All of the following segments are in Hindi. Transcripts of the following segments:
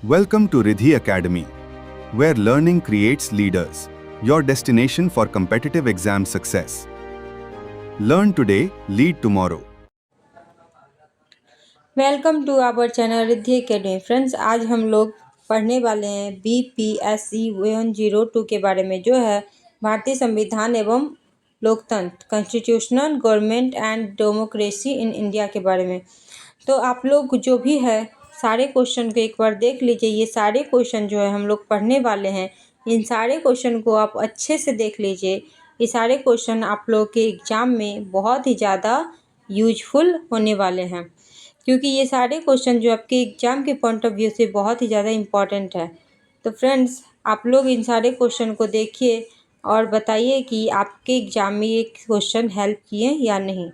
Welcome to Riddhi Academy, where learning creates leaders, your destination for competitive exam success. Learn today, lead tomorrow. Welcome to our channel Riddhi academy. Friends, आज हम लोग पढ़ने वाले हैं BPSC 102 के बारे में, जो है भारतीय संविधान एवं लोकतंत्र, constitutional government and democracy in India के बारे में। तो आप लोग जो भी है सारे क्वेश्चन को एक बार देख लीजिए। ये सारे क्वेश्चन जो है हम लोग पढ़ने वाले हैं, इन सारे क्वेश्चन को आप अच्छे से देख लीजिए। ये सारे क्वेश्चन आप लोग के एग्ज़ाम में बहुत ही ज़्यादा यूजफुल होने वाले हैं, क्योंकि ये सारे क्वेश्चन जो आपके एग्ज़ाम के पॉइंट ऑफ व्यू से बहुत ही ज़्यादा इम्पॉर्टेंट है। तो फ्रेंड्स, आप लोग इन सारे क्वेश्चन को देखिए और बताइए कि आपके एग्ज़ाम में ये क्वेश्चन हेल्प किए या नहीं।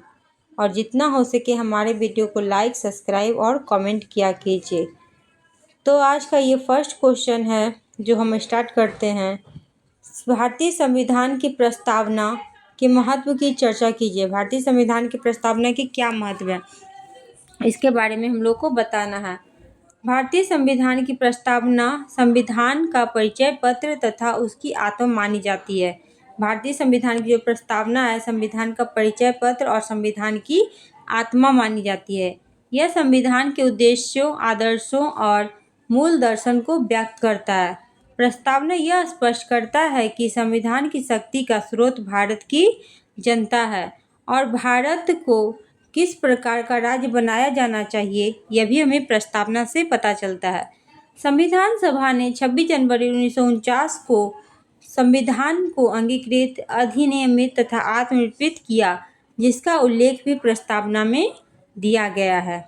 और जितना हो सके हमारे वीडियो को लाइक, सब्सक्राइब और कमेंट किया कीजिए। तो आज का ये फर्स्ट क्वेश्चन है जो हम स्टार्ट करते हैं। भारतीय संविधान की प्रस्तावना के महत्व की चर्चा कीजिए। भारतीय संविधान की प्रस्तावना के क्या महत्व है, इसके बारे में हम लोग को बताना है। भारतीय संविधान की प्रस्तावना संविधान का परिचय पत्र तथा उसकी आत्मा मानी जाती है। भारतीय संविधान की जो प्रस्तावना है, संविधान का परिचय पत्र और संविधान की आत्मा मानी जाती है। यह संविधान के उद्देश्यों, आदर्शों और मूल दर्शन को व्यक्त करता है। प्रस्तावना यह स्पष्ट करता है कि संविधान की शक्ति का स्रोत भारत की जनता है और भारत को किस प्रकार का राज्य बनाया जाना चाहिए, यह भी हमें प्रस्तावना से पता चलता है। संविधान सभा ने 26 जनवरी 1949 को संविधान को अंगीकृत, अधिनियमित तथा आत्मनिर्भर किया, जिसका उल्लेख भी प्रस्तावना में दिया गया है।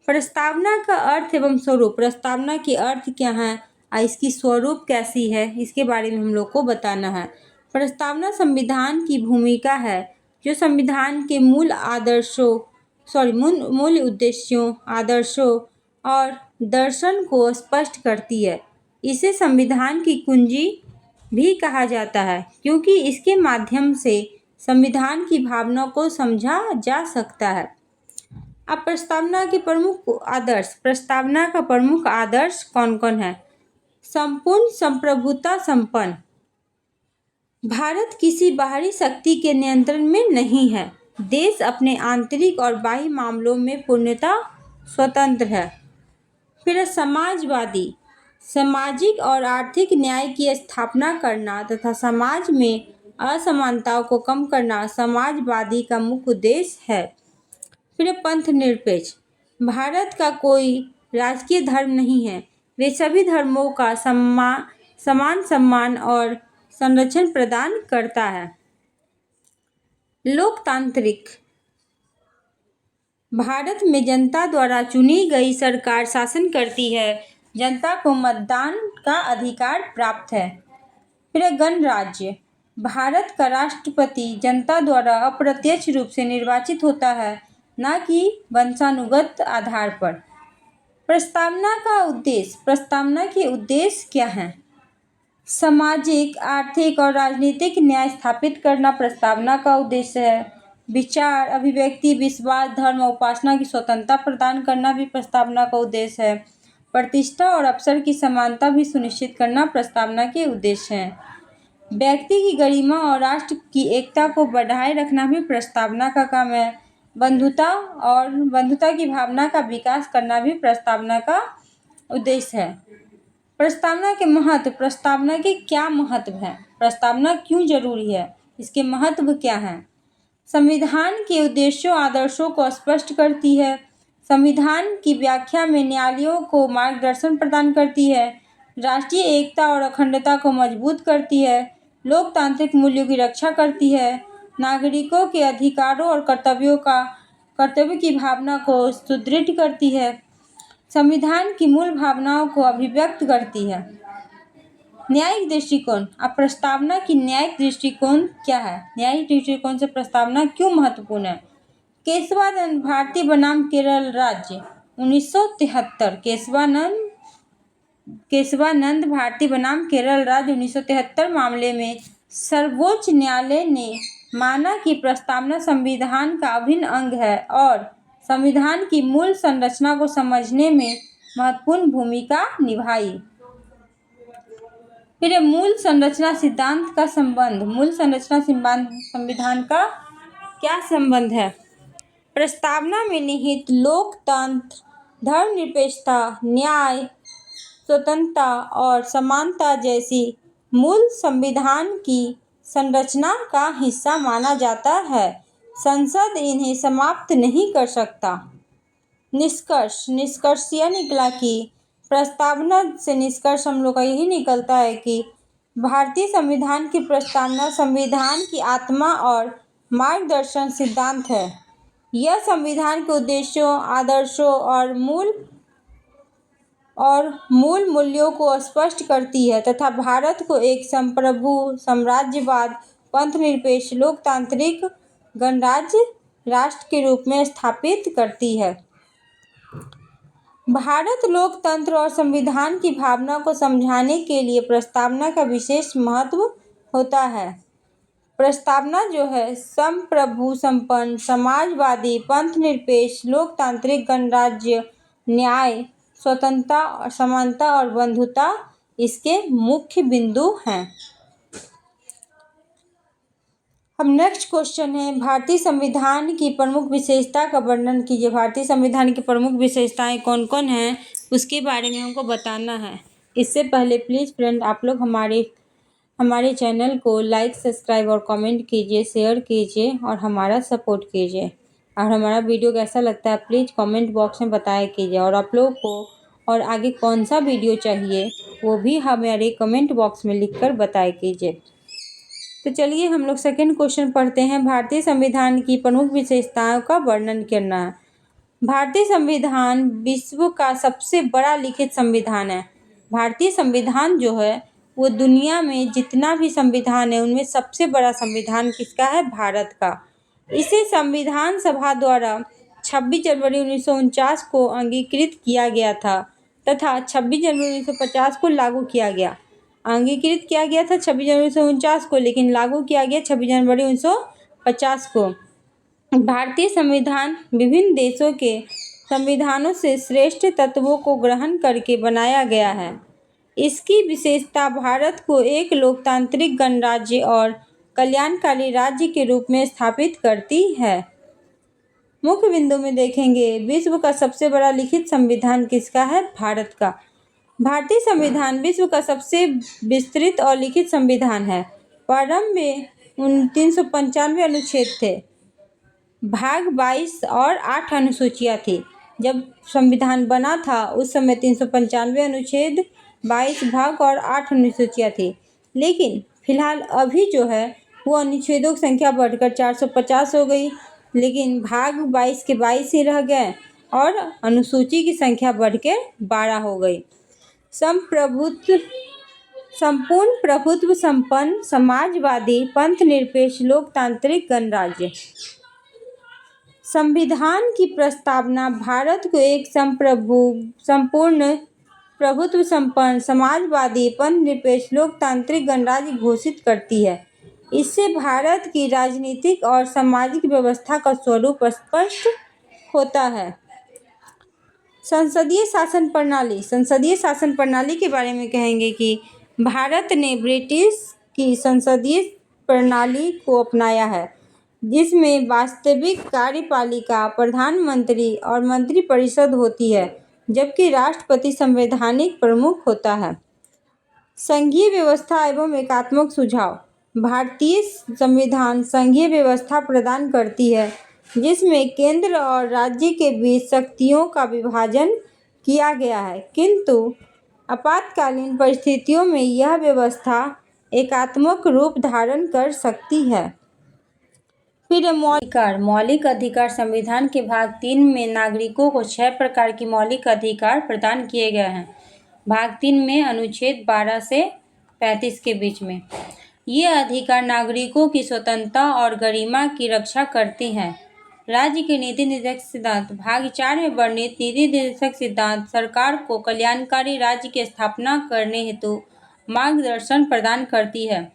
प्रस्तावना का अर्थ एवं स्वरूप। प्रस्तावना के अर्थ क्या है और इसकी स्वरूप कैसी है, इसके बारे में हम लोग को बताना है। प्रस्तावना संविधान की भूमिका है जो संविधान के मूल उद्देश्यों, आदर्शों और दर्शन को स्पष्ट करती है। इसे संविधान की कुंजी भी कहा जाता है, क्योंकि इसके माध्यम से संविधान की भावना को समझा जा सकता है। अब प्रस्तावना के प्रमुख आदर्श। प्रस्तावना का प्रमुख आदर्श कौन कौन है? संपूर्ण संप्रभुता संपन्न। भारत किसी बाहरी शक्ति के नियंत्रण में नहीं है। देश अपने आंतरिक और बाह्य मामलों में पूर्णतः स्वतंत्र है। फिर समाजवादी। सामाजिक और आर्थिक न्याय की स्थापना करना तथा समाज में असमानताओं को कम करना समाजवादी का मुख्य उद्देश्य है। फिर पंथ-निरपेक्ष। भारत का कोई राजकीय धर्म नहीं है। वे सभी धर्मों का समान सम्मान और संरक्षण प्रदान करता है। लोकतांत्रिक। भारत में जनता द्वारा चुनी गई सरकार शासन करती है। जनता को मतदान का अधिकार प्राप्त है। फिर गणराज्य। भारत का राष्ट्रपति जनता द्वारा अप्रत्यक्ष रूप से निर्वाचित होता है, न कि वंशानुगत आधार पर। प्रस्तावना का उद्देश्य। प्रस्तावना के उद्देश्य क्या हैं? सामाजिक, आर्थिक और राजनीतिक न्याय स्थापित करना प्रस्तावना का उद्देश्य है। विचार, अभिव्यक्ति, विश्वास, धर्म और उपासना की स्वतंत्रता प्रदान करना भी प्रस्तावना का उद्देश्य है। प्रतिष्ठा और अवसर की समानता भी सुनिश्चित करना प्रस्तावना के उद्देश्य है। व्यक्ति की गरिमा और राष्ट्र की एकता को बढ़ाए रखना भी प्रस्तावना का काम है। बंधुता की भावना का विकास करना भी प्रस्तावना का उद्देश्य है। प्रस्तावना के महत्व। प्रस्तावना के क्या महत्व है? प्रस्तावना क्यों जरूरी है? इसके महत्व क्या हैं? संविधान के उद्देश्यों, आदर्शों को स्पष्ट करती है। संविधान की व्याख्या में न्यायालयों को मार्गदर्शन प्रदान करती है। राष्ट्रीय एकता और अखंडता को मजबूत करती है। लोकतांत्रिक मूल्यों की रक्षा करती है। नागरिकों के अधिकारों और कर्तव्य की भावना को सुदृढ़ करती है। संविधान की मूल भावनाओं को अभिव्यक्त करती है। न्यायिक दृष्टिकोण। अब प्रस्तावना की न्यायिक दृष्टिकोण क्या है? न्यायिक दृष्टिकोण से प्रस्तावना क्यों महत्वपूर्ण है? केशवानंद भारतीय बनाम केरल राज्य 1973। केशवानंद भारती बनाम केरल राज्य 1973 मामले में सर्वोच्च न्यायालय ने माना कि प्रस्तावना संविधान का अभिन्न अंग है और संविधान की मूल संरचना को समझने में महत्वपूर्ण भूमिका निभाई। फिर मूल संरचना सिद्धांत का संबंध। मूल संरचना संविधान का क्या संबंध है? प्रस्तावना में निहित लोकतंत्र, धर्मनिरपेक्षता, न्याय, स्वतंत्रता और समानता जैसी मूल संविधान की संरचना का हिस्सा माना जाता है। संसद इन्हें समाप्त नहीं कर सकता। निष्कर्ष यह निकला कि प्रस्तावना से निष्कर्ष हम लोग का यही निकलता है कि भारतीय संविधान की प्रस्तावना संविधान की आत्मा और मार्गदर्शन सिद्धांत है। यह संविधान के उद्देश्यों, आदर्शों और मूल मूल्यों को स्पष्ट करती है तथा भारत को एक संप्रभु, साम्राज्यवाद, पंथनिरपेक्ष, लोकतांत्रिक गणराज्य राष्ट्र के रूप में स्थापित करती है। भारत लोकतंत्र और संविधान की भावना को समझाने के लिए प्रस्तावना का विशेष महत्व होता है। प्रस्तावना जो है संप्रभु, संपन्न, समाजवादी, पंथनिरपेक्ष, लोकतांत्रिक गणराज्य, न्याय, स्वतंत्रता, समानता और बंधुता इसके मुख्य बिंदु हैं। अब नेक्स्ट क्वेश्चन है, भारतीय संविधान की प्रमुख विशेषता का वर्णन कीजिए। भारतीय संविधान की प्रमुख विशेषताएं कौन कौन हैं उसके बारे में हमको बताना है। इससे पहले प्लीज़ फ्रेंड आप लोग हमारे चैनल को लाइक, सब्सक्राइब और कमेंट कीजिए, शेयर कीजिए और हमारा सपोर्ट कीजिए। और हमारा वीडियो कैसा लगता है प्लीज़ कमेंट बॉक्स में बताया कीजिए। और आप लोगों को और आगे कौन सा वीडियो चाहिए वो भी हमारे कमेंट बॉक्स में लिखकर बताया कीजिए। तो चलिए हम लोग सेकंड क्वेश्चन पढ़ते हैं। भारतीय संविधान की प्रमुख विशेषताओं का वर्णन करना है। भारतीय संविधान विश्व का सबसे बड़ा लिखित संविधान है। भारतीय संविधान जो है वो दुनिया में जितना भी संविधान है उनमें सबसे बड़ा संविधान किसका है? भारत का। इसे संविधान सभा द्वारा 26 जनवरी 1949 को अंगीकृत किया गया था तथा 26 जनवरी 1950 को लागू किया गया। अंगीकृत किया गया था 26 जनवरी 1949 को, लेकिन लागू किया गया 26 जनवरी 1950 को। भारतीय संविधान विभिन्न देशों के संविधानों से श्रेष्ठ तत्वों को ग्रहण करके बनाया गया है। इसकी विशेषता भारत को एक लोकतांत्रिक गणराज्य और कल्याणकारी राज्य के रूप में स्थापित करती है। मुख्य बिंदु में देखेंगे, विश्व का सबसे बड़ा लिखित संविधान किसका है? भारत का। भारतीय संविधान विश्व का सबसे विस्तृत और लिखित संविधान है। प्रारंभ में 395 अनुच्छेद थे, भाग 22 और 8 अनुसूचियाँ थी। जब संविधान बना था उस समय 395 अनुच्छेद, 22 भाग और 8 अनुसूचियाँ थी। लेकिन फिलहाल अभी जो है वो अनुच्छेदों की संख्या बढ़कर 450 हो गई, लेकिन भाग 22 के 22 ही रह गए और अनुसूची की संख्या बढ़ के 12 हो गई। संपूर्ण प्रभुत्व संपन्न, समाजवादी, पंथनिरपेक्ष, लोकतांत्रिक गणराज्य। संविधान की प्रस्तावना भारत को एक संपूर्ण प्रभुत्व संपन्न, समाजवादी, पंथनिरपेक्ष, लोकतांत्रिक गणराज्य घोषित करती है। इससे भारत की राजनीतिक और सामाजिक व्यवस्था का स्वरूप स्पष्ट होता है। संसदीय शासन प्रणाली। संसदीय शासन प्रणाली के बारे में कहेंगे कि भारत ने ब्रिटिश की संसदीय प्रणाली को अपनाया है, जिसमें वास्तविक कार्यपालिका, प्रधानमंत्री और मंत्रिपरिषद होती है, जबकि राष्ट्रपति संवैधानिक प्रमुख होता है। संघीय व्यवस्था एवं एकात्मक सुझाव। भारतीय संविधान संघीय व्यवस्था प्रदान करती है, जिसमें केंद्र और राज्य के बीच शक्तियों का विभाजन किया गया है, किंतु आपातकालीन परिस्थितियों में यह व्यवस्था एकात्मक रूप धारण कर सकती है। फिर मौलिक अधिकार। संविधान के भाग 3 में नागरिकों को 6 प्रकार की मौलिक अधिकार प्रदान किए गए हैं। भाग 3 में अनुच्छेद 12 से 35 के बीच में ये अधिकार नागरिकों की स्वतंत्रता और गरिमा की रक्षा करती हैं। राज्य के नीति निर्देशक सिद्धांत। भाग 4 में वर्णित नीति निर्देशक सिद्धांत सरकार को कल्याणकारी राज्य की स्थापना करने हेतु मार्गदर्शन प्रदान करती है।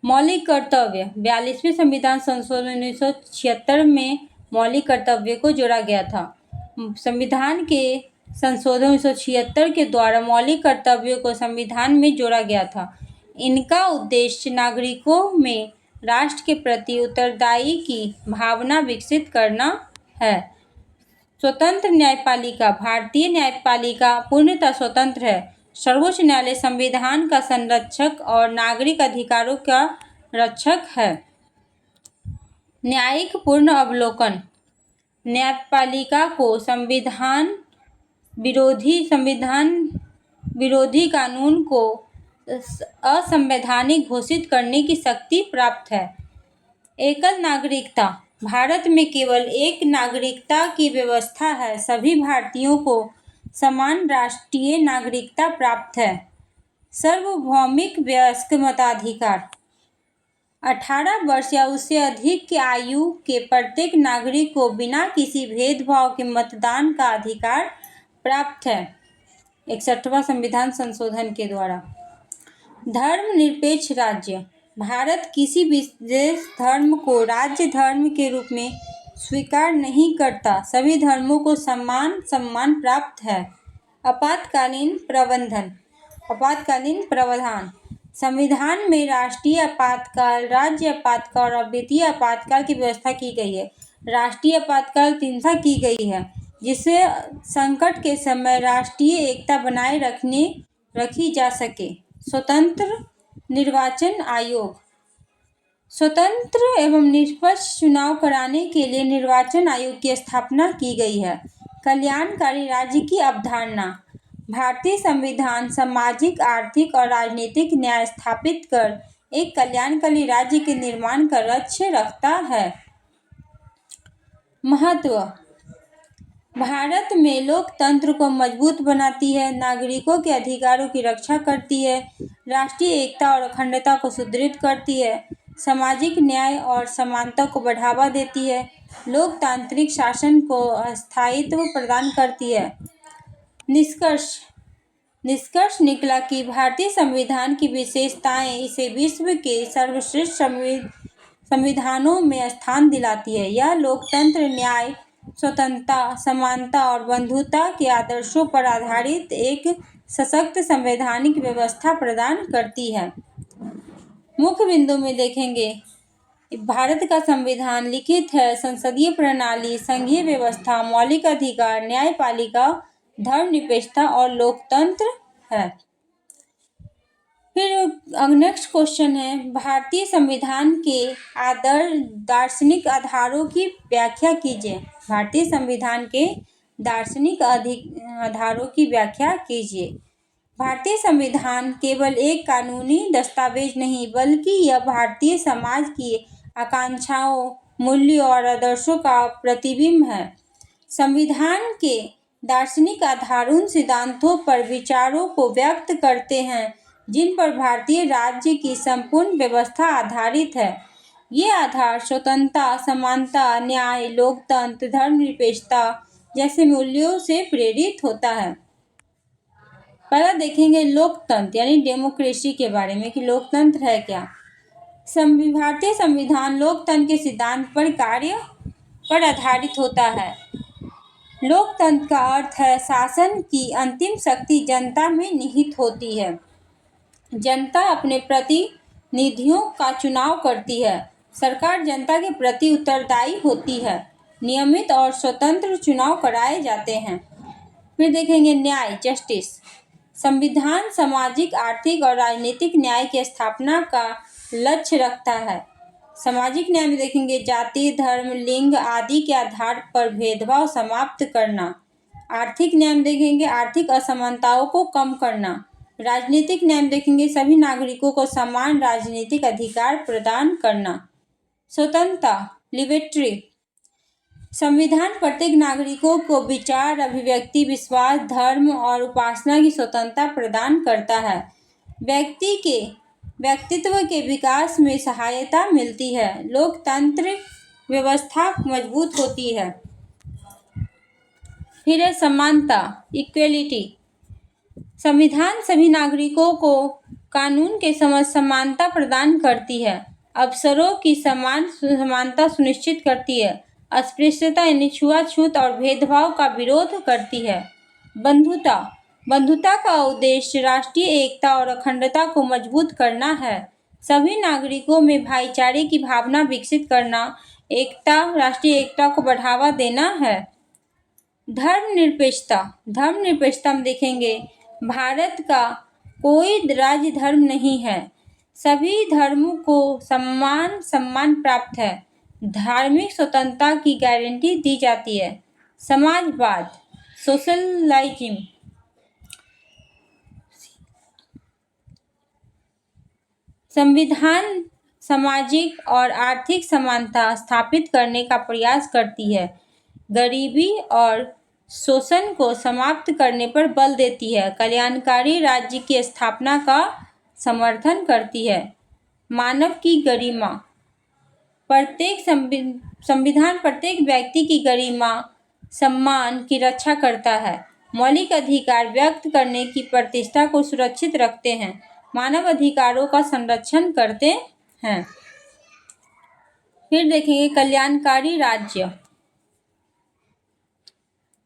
मौलिक कर्तव्य। 42वें संविधान संशोधन 1976 में मौलिक कर्तव्य को जोड़ा गया था। संविधान के संशोधन 1976 के द्वारा मौलिक कर्तव्यों को संविधान में जोड़ा गया था। इनका उद्देश्य नागरिकों में राष्ट्र के प्रति उत्तरदायी की भावना विकसित करना है। स्वतंत्र न्यायपालिका। भारतीय न्यायपालिका पूर्णतः स्वतंत्र है। सर्वोच्च न्यायालय संविधान का संरक्षक और नागरिक अधिकारों का रक्षक है। न्यायिक पूर्ण अवलोकन। न्यायपालिका को संविधान विरोधी कानून को असंवैधानिक घोषित करने की शक्ति प्राप्त है। एकल नागरिकता। भारत में केवल एक नागरिकता की व्यवस्था है। सभी भारतीयों को समान राष्ट्रीय नागरिकता प्राप्त है। सार्वभौमिक वयस्क मताधिकार। 18 वर्ष या उससे अधिक की आयु के प्रत्येक नागरिक को बिना किसी भेदभाव के मतदान का अधिकार प्राप्त है 61वां संविधान संशोधन के द्वारा। धर्मनिरपेक्ष राज्य। भारत किसी विशेष धर्म को राज्य धर्म के रूप में स्वीकार नहीं करता। सभी धर्मों को समान सम्मान प्राप्त है। आपातकालीन प्रावधान। संविधान में राष्ट्रीय आपातकाल, राज्य आपातकाल और वित्तीय आपातकाल की व्यवस्था की गई है। राष्ट्रीय आपातकाल 3 साल की गई है, जिससे संकट के समय राष्ट्रीय एकता बनाए रखी जा सके। स्वतंत्र निर्वाचन आयोग। स्वतंत्र एवं निष्पक्ष चुनाव कराने के लिए निर्वाचन आयोग की स्थापना की गई है। कल्याणकारी राज्य की अवधारणा। भारतीय संविधान सामाजिक, आर्थिक और राजनीतिक न्याय स्थापित कर एक कल्याणकारी राज्य के निर्माण का लक्ष्य रखता है। महत्व। भारत में लोकतंत्र को मजबूत बनाती है, नागरिकों के अधिकारों की रक्षा करती है, राष्ट्रीय एकता और अखंडता को सुदृढ़ करती है, सामाजिक न्याय और समानता को बढ़ावा देती है, लोकतांत्रिक शासन को स्थायित्व प्रदान करती है। निष्कर्ष निकला कि भारतीय संविधान की विशेषताएं इसे विश्व के सर्वश्रेष्ठ संविधानों में स्थान दिलाती है। यह लोकतंत्र, न्याय, स्वतंत्रता, समानता और बंधुता के आदर्शों पर आधारित एक सशक्त संवैधानिक व्यवस्था प्रदान करती है। मुख्य बिंदु में देखेंगे, भारत का संविधान लिखित है, संसदीय प्रणाली, संघीय व्यवस्था, मौलिक अधिकार, न्यायपालिका, धर्मनिरपेक्षता और लोकतंत्र है। फिर नेक्स्ट क्वेश्चन है, भारतीय संविधान के दार्शनिक आधारों की व्याख्या कीजिए। भारतीय संविधान के दार्शनिक आधारों की व्याख्या कीजिए। भारतीय संविधान केवल एक कानूनी दस्तावेज नहीं, बल्कि यह भारतीय समाज की आकांक्षाओं, मूल्यों और आदर्शों का प्रतिबिंब है। संविधान के दार्शनिक आधार उन सिद्धांतों पर विचारों को व्यक्त करते हैं जिन पर भारतीय राज्य की संपूर्ण व्यवस्था आधारित है। ये आधार स्वतंत्रता, समानता, न्याय, लोकतंत्र, धर्मनिरपेक्षता जैसे मूल्यों से प्रेरित होता है। पहला देखेंगे लोकतंत्र यानी डेमोक्रेसी के बारे में कि लोकतंत्र है क्या। भारतीय संविधान लोकतंत्र के सिद्धांत पर कार्य पर आधारित होता है। लोकतंत्र का अर्थ है शासन की अंतिम शक्ति जनता में निहित होती है। जनता अपने प्रतिनिधियों का चुनाव करती है। सरकार जनता के प्रति उत्तरदायी होती है। नियमित और स्वतंत्र चुनाव कराए जाते हैं। फिर देखेंगे न्याय, जस्टिस। संविधान सामाजिक, आर्थिक और राजनीतिक न्याय की स्थापना का लक्ष्य रखता है। सामाजिक न्याय में देखेंगे जाति, धर्म, लिंग आदि के आधार पर भेदभाव समाप्त करना। आर्थिक न्याय में देखेंगे आर्थिक असमानताओं को कम करना। राजनीतिक न्याय में देखेंगे सभी नागरिकों को समान राजनीतिक अधिकार प्रदान करना। स्वतंत्रता, लिबर्टी। संविधान प्रत्येक नागरिकों को विचार, अभिव्यक्ति, विश्वास, धर्म और उपासना की स्वतंत्रता प्रदान करता है। व्यक्ति के व्यक्तित्व के विकास में सहायता मिलती है। लोकतांत्रिक व्यवस्था मजबूत होती है। फिर है समानता, इक्वेलिटी। संविधान सभी नागरिकों को कानून के समक्ष समानता प्रदान करती है। अवसरों की समानता सुनिश्चित करती है। अस्पृश्यता यानी छुआछूत और भेदभाव का विरोध करती है। बंधुता बंधुता का उद्देश्य राष्ट्रीय एकता और अखंडता को मजबूत करना है। सभी नागरिकों में भाईचारे की भावना विकसित करना, राष्ट्रीय एकता को बढ़ावा देना है। धर्मनिरपेक्षता में देखेंगे, भारत का कोई राज्य धर्म नहीं है, सभी धर्मों को सम्मान प्राप्त है। धार्मिक स्वतंत्रता की गारंटी दी जाती है। समाजवाद सोशलिज्म संविधान सामाजिक और आर्थिक समानता स्थापित करने का प्रयास करती है, गरीबी और शोषण को समाप्त करने पर बल देती है, कल्याणकारी राज्य की स्थापना का समर्थन करती है। मानव की गरिमा संविधान प्रत्येक व्यक्ति की गरिमा सम्मान की रक्षा करता है, मौलिक अधिकार व्यक्त करने की प्रतिष्ठा को सुरक्षित रखते हैं, मानव अधिकारों का संरक्षण करते हैं। फिर देखेंगे कल्याणकारी राज्य,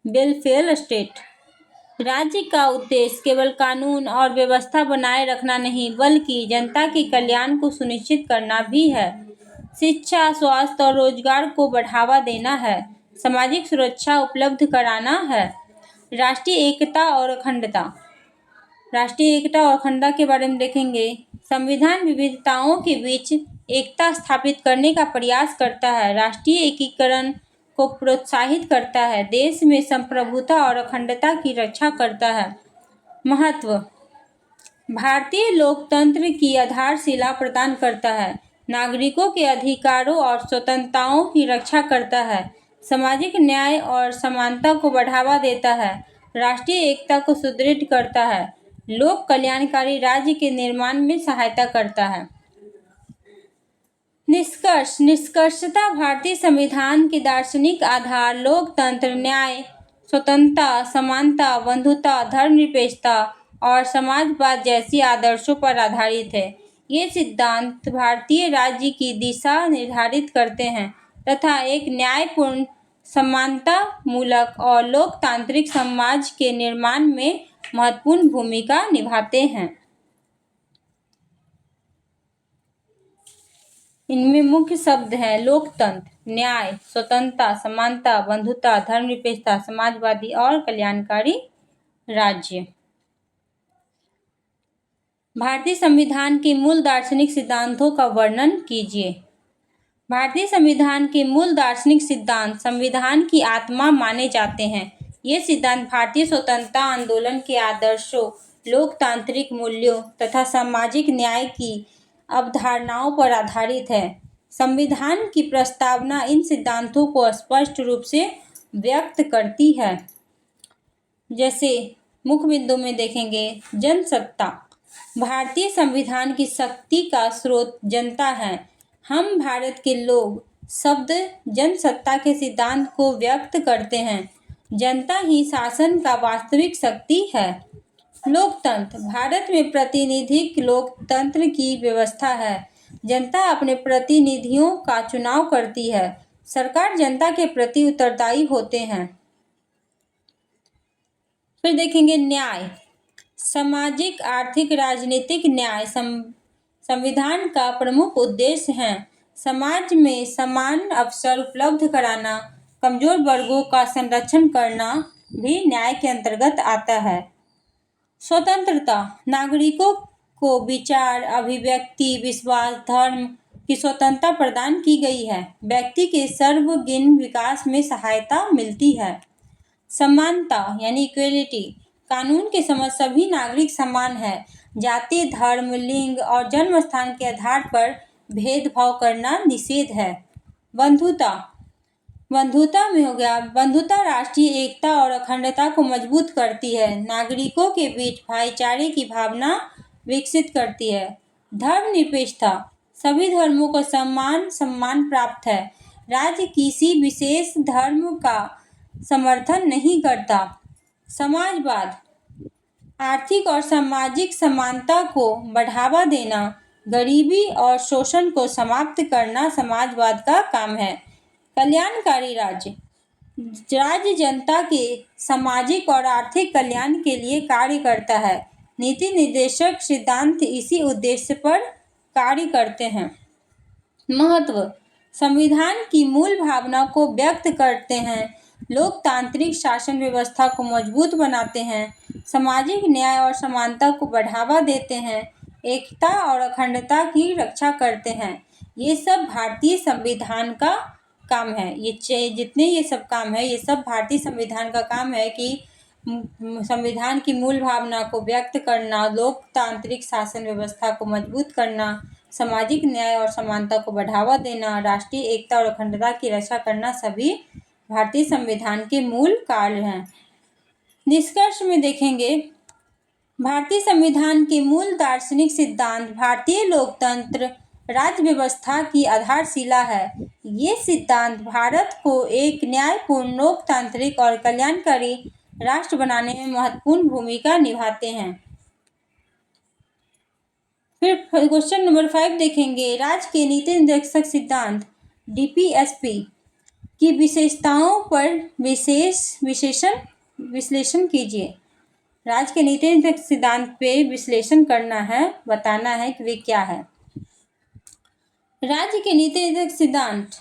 वेलफेयर स्टेट। राज्य का उद्देश्य केवल कानून और व्यवस्था बनाए रखना नहीं, बल्कि जनता के कल्याण को सुनिश्चित करना भी है। शिक्षा, स्वास्थ्य और रोजगार को बढ़ावा देना है, सामाजिक सुरक्षा उपलब्ध कराना है। राष्ट्रीय एकता और अखंडता के बारे में देखेंगे। संविधान विविधताओं के बीच एकता स्थापित करने का प्रयास करता है, राष्ट्रीय एकीकरण को प्रोत्साहित करता है, देश में संप्रभुता और अखंडता की रक्षा करता है। महत्व भारतीय लोकतंत्र की आधारशिला प्रदान करता है, नागरिकों के अधिकारों और स्वतंत्रताओं की रक्षा करता है, सामाजिक न्याय और समानता को बढ़ावा देता है, राष्ट्रीय एकता को सुदृढ़ करता है, लोक कल्याणकारी राज्य के निर्माण में सहायता करता है। निष्कर्षतः भारतीय संविधान के दार्शनिक आधार लोकतंत्र, न्याय, स्वतंत्रता, समानता, बंधुता, धर्मनिरपेक्षता और समाजवाद जैसी आदर्शों पर आधारित है। ये सिद्धांत भारतीय राज्य की दिशा निर्धारित करते हैं तथा एक न्यायपूर्ण, समानता मूलक और लोकतांत्रिक समाज के निर्माण में महत्वपूर्ण भूमिका निभाते हैं। इनमें मुख्य शब्द हैं लोकतंत्र, न्याय, स्वतंत्रता, समानता, बंधुता, धर्मनिरपेक्षता, समाजवादी और कल्याणकारी राज्य। भारतीय संविधान के मूल दार्शनिक सिद्धांतों का वर्णन कीजिए। भारतीय संविधान के मूल दार्शनिक सिद्धांत संविधान की आत्मा माने जाते हैं। ये सिद्धांत भारतीय स्वतंत्रता आंदोलन के आदर्शों, लोकतांत्रिक मूल्यों तथा सामाजिक न्याय की अवधारणाओं पर आधारित है। संविधान की प्रस्तावना इन सिद्धांतों को स्पष्ट रूप से व्यक्त करती है। जैसे मुख्य बिंदु में देखेंगे, जनसत्ता। भारतीय संविधान की शक्ति का स्रोत जनता है। हम भारत के लोग शब्द जनसत्ता के सिद्धांत को व्यक्त करते हैं। जनता ही शासन का वास्तविक शक्ति है। लोकतंत्र। भारत में प्रातिनिधिक लोकतंत्र की व्यवस्था है। जनता अपने प्रतिनिधियों का चुनाव करती है। सरकार जनता के प्रति उत्तरदायी होते हैं। फिर देखेंगे न्याय। सामाजिक, आर्थिक, राजनीतिक न्याय संविधान का प्रमुख उद्देश्य है। समाज में समान अवसर उपलब्ध कराना, कमजोर वर्गों का संरक्षण करना भी न्याय के अंतर्गत आता है। स्वतंत्रता। नागरिकों को विचार, अभिव्यक्ति, विश्वास, धर्म की स्वतंत्रता प्रदान की गई है। व्यक्ति के सर्वांगीण विकास में सहायता मिलती है। समानता यानी इक्वलिटी। कानून के समझ सभी नागरिक समान है। जाति, धर्म, लिंग और जन्म स्थान के आधार पर भेदभाव करना निषेध है। बंधुता में हो गया, बंधुता राष्ट्रीय एकता और अखंडता को मजबूत करती है, नागरिकों के बीच भाईचारे की भावना विकसित करती है। धर्मनिरपेक्षता। सभी धर्मों को समान सम्मान प्राप्त है। राज्य किसी विशेष धर्म का समर्थन नहीं करता। समाजवाद। आर्थिक और सामाजिक समानता को बढ़ावा देना, गरीबी और शोषण को समाप्त करना समाजवाद का काम है। कल्याणकारी राज्य। राज्य जनता के सामाजिक और आर्थिक कल्याण के लिए कार्य करता है। नीति निर्देशक सिद्धांत इसी उद्देश्य पर कार्य करते हैं। महत्व: संविधान की मूल भावना को व्यक्त करते हैं, लोकतांत्रिक शासन व्यवस्था को मजबूत बनाते हैं, सामाजिक न्याय और समानता को बढ़ावा देते हैं, एकता और अखंडता की रक्षा करते हैं। ये सब भारतीय संविधान का काम है। जितने ये सब काम है, ये सब भारतीय संविधान का काम है कि संविधान की मूल भावना को व्यक्त करना, लोकतांत्रिक शासन व्यवस्था को मजबूत करना, सामाजिक न्याय और समानता को बढ़ावा देना, राष्ट्रीय एकता और अखंडता की रक्षा करना सभी भारतीय संविधान के मूल कार्य हैं। निष्कर्ष में देखेंगे, भारतीय संविधान के मूल दार्शनिक सिद्धांत भारतीय लोकतंत्र राज्य व्यवस्था की आधारशिला है। ये सिद्धांत भारत को एक न्यायपूर्ण, लोकतांत्रिक और कल्याणकारी राष्ट्र बनाने में महत्वपूर्ण भूमिका निभाते हैं। फिर क्वेश्चन नंबर 5 देखेंगे, राज्य के नीति निर्देशक सिद्धांत DPSP की विशेषताओं पर विश्लेषण कीजिए। राज्य के नीति निर्देशक सिद्धांत पे विश्लेषण करना है, बताना है कि वे क्या है। राज्य के नीति निर्देशक सिद्धांत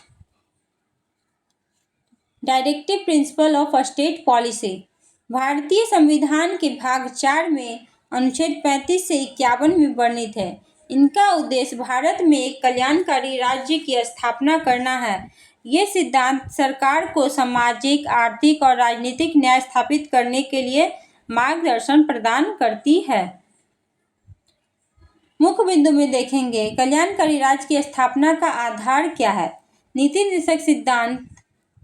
directive principle of state policy भारतीय संविधान के भाग 4 में अनुच्छेद 35 से 51 में वर्णित है। इनका उद्देश्य भारत में एक कल्याणकारी राज्य की स्थापना करना है। ये सिद्धांत सरकार को सामाजिक, आर्थिक और राजनीतिक न्याय स्थापित करने के लिए मार्गदर्शन प्रदान करती है। मुख्य बिंदु में देखेंगे, कल्याणकारी राज्य की स्थापना का आधार क्या है। नीति निर्देशक सिद्धांत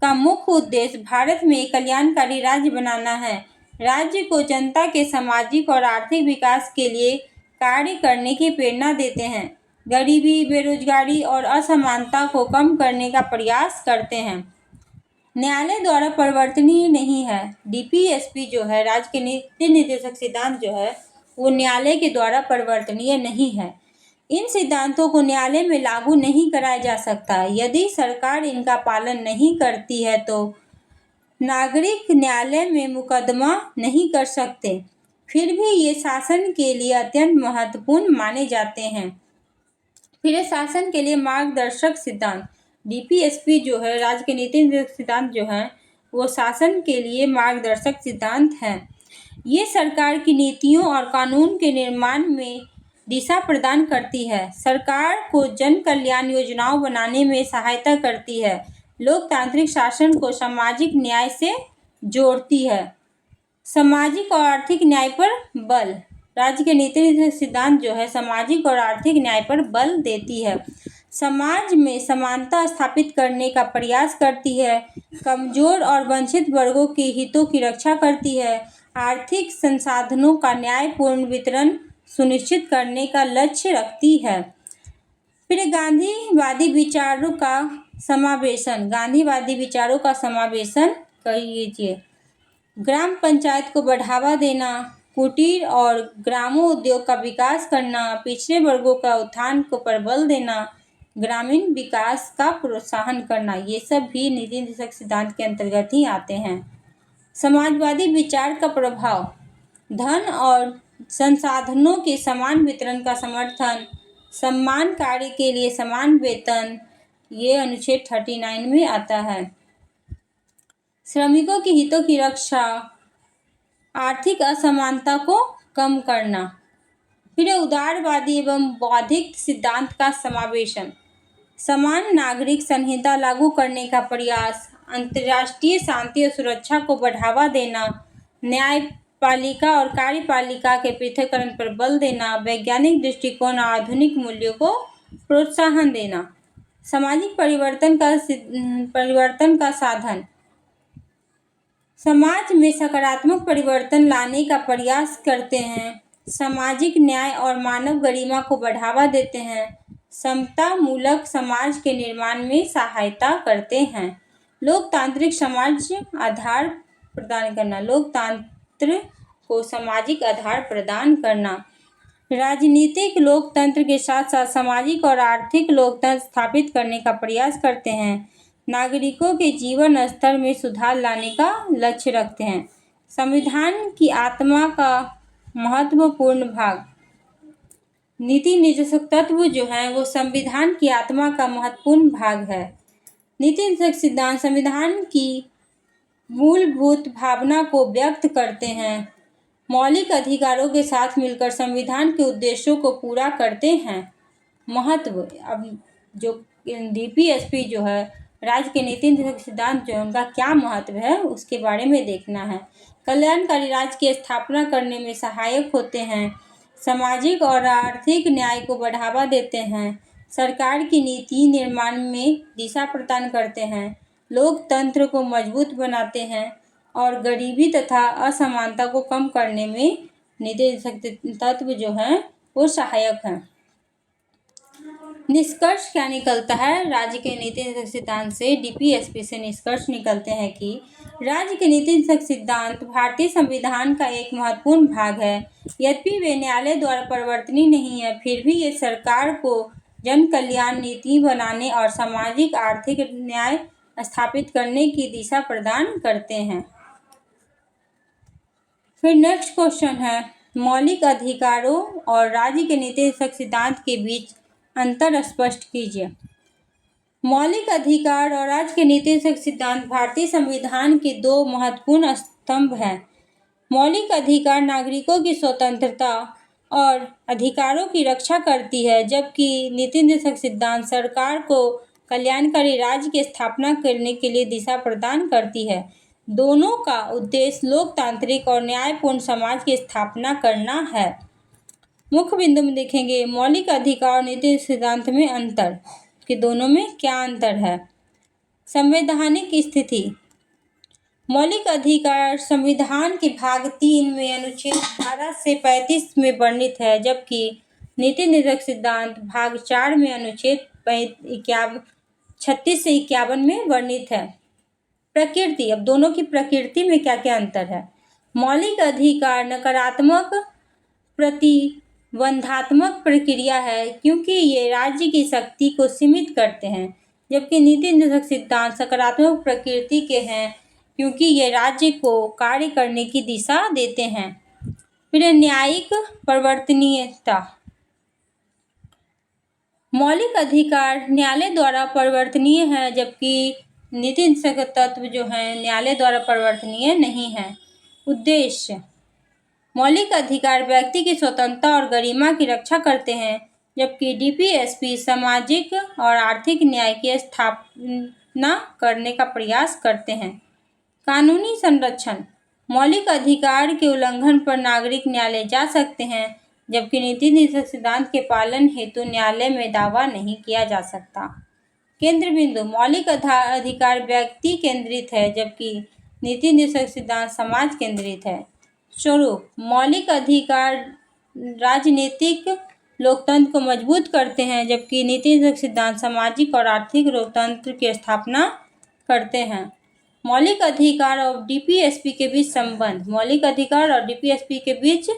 का मुख्य उद्देश्य भारत में एक कल्याणकारी राज्य बनाना है। राज्य को जनता के सामाजिक और आर्थिक विकास के लिए कार्य करने की प्रेरणा देते हैं, गरीबी, बेरोजगारी और असमानता को कम करने का प्रयास करते हैं। न्यायालय द्वारा परिवर्तनीय नहीं है। DPSP जो है, राज्य के नीति निर्देशक सिद्धांत जो है, वो न्यायालय के द्वारा परिवर्तनीय नहीं है। इन सिद्धांतों को न्यायालय में लागू नहीं कराया जा सकता। यदि सरकार इनका पालन नहीं करती है तो नागरिक न्यायालय में मुकदमा नहीं कर सकते। फिर भी ये शासन के लिए अत्यंत महत्वपूर्ण माने जाते हैं। फिर शासन के लिए मार्गदर्शक सिद्धांत DPSP जो है, राज्य के नीति निर्देशक सिद्धांत जो है, वो शासन के लिए मार्गदर्शक सिद्धांत है। ये सरकार की नीतियों और कानून के निर्माण में दिशा प्रदान करती है, सरकार को जन कल्याण योजनाओं बनाने में सहायता करती है, लोकतांत्रिक शासन को सामाजिक न्याय से जोड़ती है। सामाजिक और आर्थिक न्याय पर बल राज्य के नीति निर्देशक सिद्धांत जो है, सामाजिक और आर्थिक न्याय पर बल देती है, समाज में समानता स्थापित करने का प्रयास करती है, कमजोर और वंचित वर्गों के हितों की रक्षा करती है, आर्थिक संसाधनों का न्यायपूर्ण वितरण सुनिश्चित करने का लक्ष्य रखती है। फिर गांधीवादी विचारों का समावेशन कीजिए। ग्राम पंचायत को बढ़ावा देना, कुटीर और ग्रामोद्योग का विकास करना, पिछड़े वर्गों का उत्थान को प्रबल देना, ग्रामीण विकास का प्रोत्साहन करना, ये सब भी नीति निर्देशक सिद्धांत के अंतर्गत ही आते हैं। समाजवादी विचार का प्रभाव, धन और संसाधनों के समान वितरण का समर्थन, समान कार्य के लिए समान वेतन, ये अनुच्छेद 39 में आता है। श्रमिकों के हितों की रक्षा, आर्थिक असमानता को कम करना। फिर उदारवादी एवं बौद्धिक सिद्धांत का समावेशन, समान नागरिक संहिता लागू करने का प्रयास, अंतर्राष्ट्रीय शांति और सुरक्षा को बढ़ावा देना, न्यायपालिका और कार्यपालिका के पृथक्करण पर बल देना, वैज्ञानिक दृष्टिकोण और आधुनिक मूल्यों को प्रोत्साहन देना। सामाजिक परिवर्तन का साधन, समाज में सकारात्मक परिवर्तन लाने का प्रयास करते हैं, सामाजिक न्याय और मानव गरिमा को बढ़ावा देते हैं, समता मूलक समाज के निर्माण में सहायता करते हैं। लोकतांत्रिक समाज आधार प्रदान करना, लोकतंत्र को सामाजिक आधार प्रदान करना। राजनीतिक लोकतंत्र के साथ साथ सामाजिक और आर्थिक लोकतंत्र स्थापित करने का प्रयास करते हैं। नागरिकों के जीवन स्तर में सुधार लाने का लक्ष्य रखते हैं। संविधान की आत्मा का महत्वपूर्ण भाग। नीति निर्देशक तत्व जो हैं वो संविधान की आत्मा का महत्वपूर्ण भाग है। नीति निर्देशक सिद्धांत संविधान की मूलभूत भावना को व्यक्त करते हैं, मौलिक अधिकारों के साथ मिलकर संविधान के उद्देश्यों को पूरा करते हैं। महत्व। अब जो डीपीएसपी जो है, राज्य के नीति निर्देशक सिद्धांत जो है उनका क्या महत्व है उसके बारे में देखना है। कल्याणकारी राज्य की स्थापना करने में सहायक होते हैं, सामाजिक और आर्थिक न्याय को बढ़ावा देते हैं, सरकार की नीति निर्माण में दिशा प्रदान करते हैं, लोकतंत्र को मजबूत बनाते हैं और गरीबी तथा असमानता को कम करने में नीति निर्देशक तत्व जो हैं वो सहायक हैं। निष्कर्ष क्या निकलता है राज्य के नीति निर्देशक सिद्धांत से? डीपीएसपी से निष्कर्ष निकलते हैं कि राज्य के नीति निर्देशक सिद्धांत भारतीय संविधान का एक महत्वपूर्ण भाग है। यद्यपि वे न्यायालय द्वारा परिवर्तनीय नहीं है, फिर भी ये सरकार को जन कल्याण नीति बनाने और सामाजिक आर्थिक न्याय स्थापित करने की दिशा प्रदान करते हैं। फिर नेक्स्ट क्वेश्चन है, मौलिक अधिकारों और राज्य के नीति निर्देशक सिद्धांत के बीच अंतर स्पष्ट कीजिए। मौलिक अधिकार और राज्य के नीति निर्देशक सिद्धांत भारतीय संविधान के दो महत्वपूर्ण स्तंभ हैं। मौलिक अधिकार नागरिकों की स्वतंत्रता और अधिकारों की रक्षा करती है, जबकि नीति निर्देशक सिद्धांत सरकार को कल्याणकारी राज्य की स्थापना करने के लिए दिशा प्रदान करती है। दोनों का उद्देश्य लोकतांत्रिक और न्यायपूर्ण समाज की स्थापना करना है। मुख्य बिंदु में देखेंगे मौलिक अधिकार और नीति सिद्धांत में अंतर कि दोनों में क्या अंतर है। संवैधानिक स्थिति। मौलिक अधिकार संविधान के भाग 3 में अनुच्छेद 18 से 35 में वर्णित है, जबकि नीति निर्देशक सिद्धांत भाग 4 में अनुच्छेद 36 से 51 में वर्णित है। प्रकृति। अब दोनों की प्रकृति में क्या क्या अंतर है। मौलिक अधिकार नकारात्मक प्रतिबंधात्मक प्रक्रिया है क्योंकि ये राज्य की शक्ति को सीमित करते हैं, जबकि नीति निर्देशक सिद्धांत सकारात्मक प्रकृति के हैं क्योंकि ये राज्य को कार्य करने की दिशा देते हैं। फिर न्यायिक परिवर्तनीयता। मौलिक अधिकार न्यायालय द्वारा परिवर्तनीय है, जबकि नीति निर्देशक तत्व जो हैं न्यायालय द्वारा परिवर्तनीय नहीं है। उद्देश्य। मौलिक अधिकार व्यक्ति की स्वतंत्रता और गरिमा की रक्षा करते हैं, जबकि डीपीएसपी सामाजिक और आर्थिक न्याय की स्थापना करने का प्रयास करते हैं। कानूनी संरक्षण। मौलिक अधिकार के उल्लंघन पर नागरिक न्यायालय जा सकते हैं, जबकि नीति निर्देशक सिद्धांत के पालन हेतु न्यायालय में दावा नहीं किया जा सकता। केंद्र बिंदु। मौलिक अधिकार व्यक्ति केंद्रित है, जबकि नीति निर्देशक सिद्धांत समाज केंद्रित है। स्वरूप। मौलिक अधिकार राजनीतिक लोकतंत्र को मजबूत करते हैं, जबकि नीति निर्देशक सिद्धांत सामाजिक और आर्थिक लोकतंत्र की स्थापना करते हैं। मौलिक अधिकार और डीपीएसपी के बीच संबंध। मौलिक अधिकार और डीपीएसपी के बीच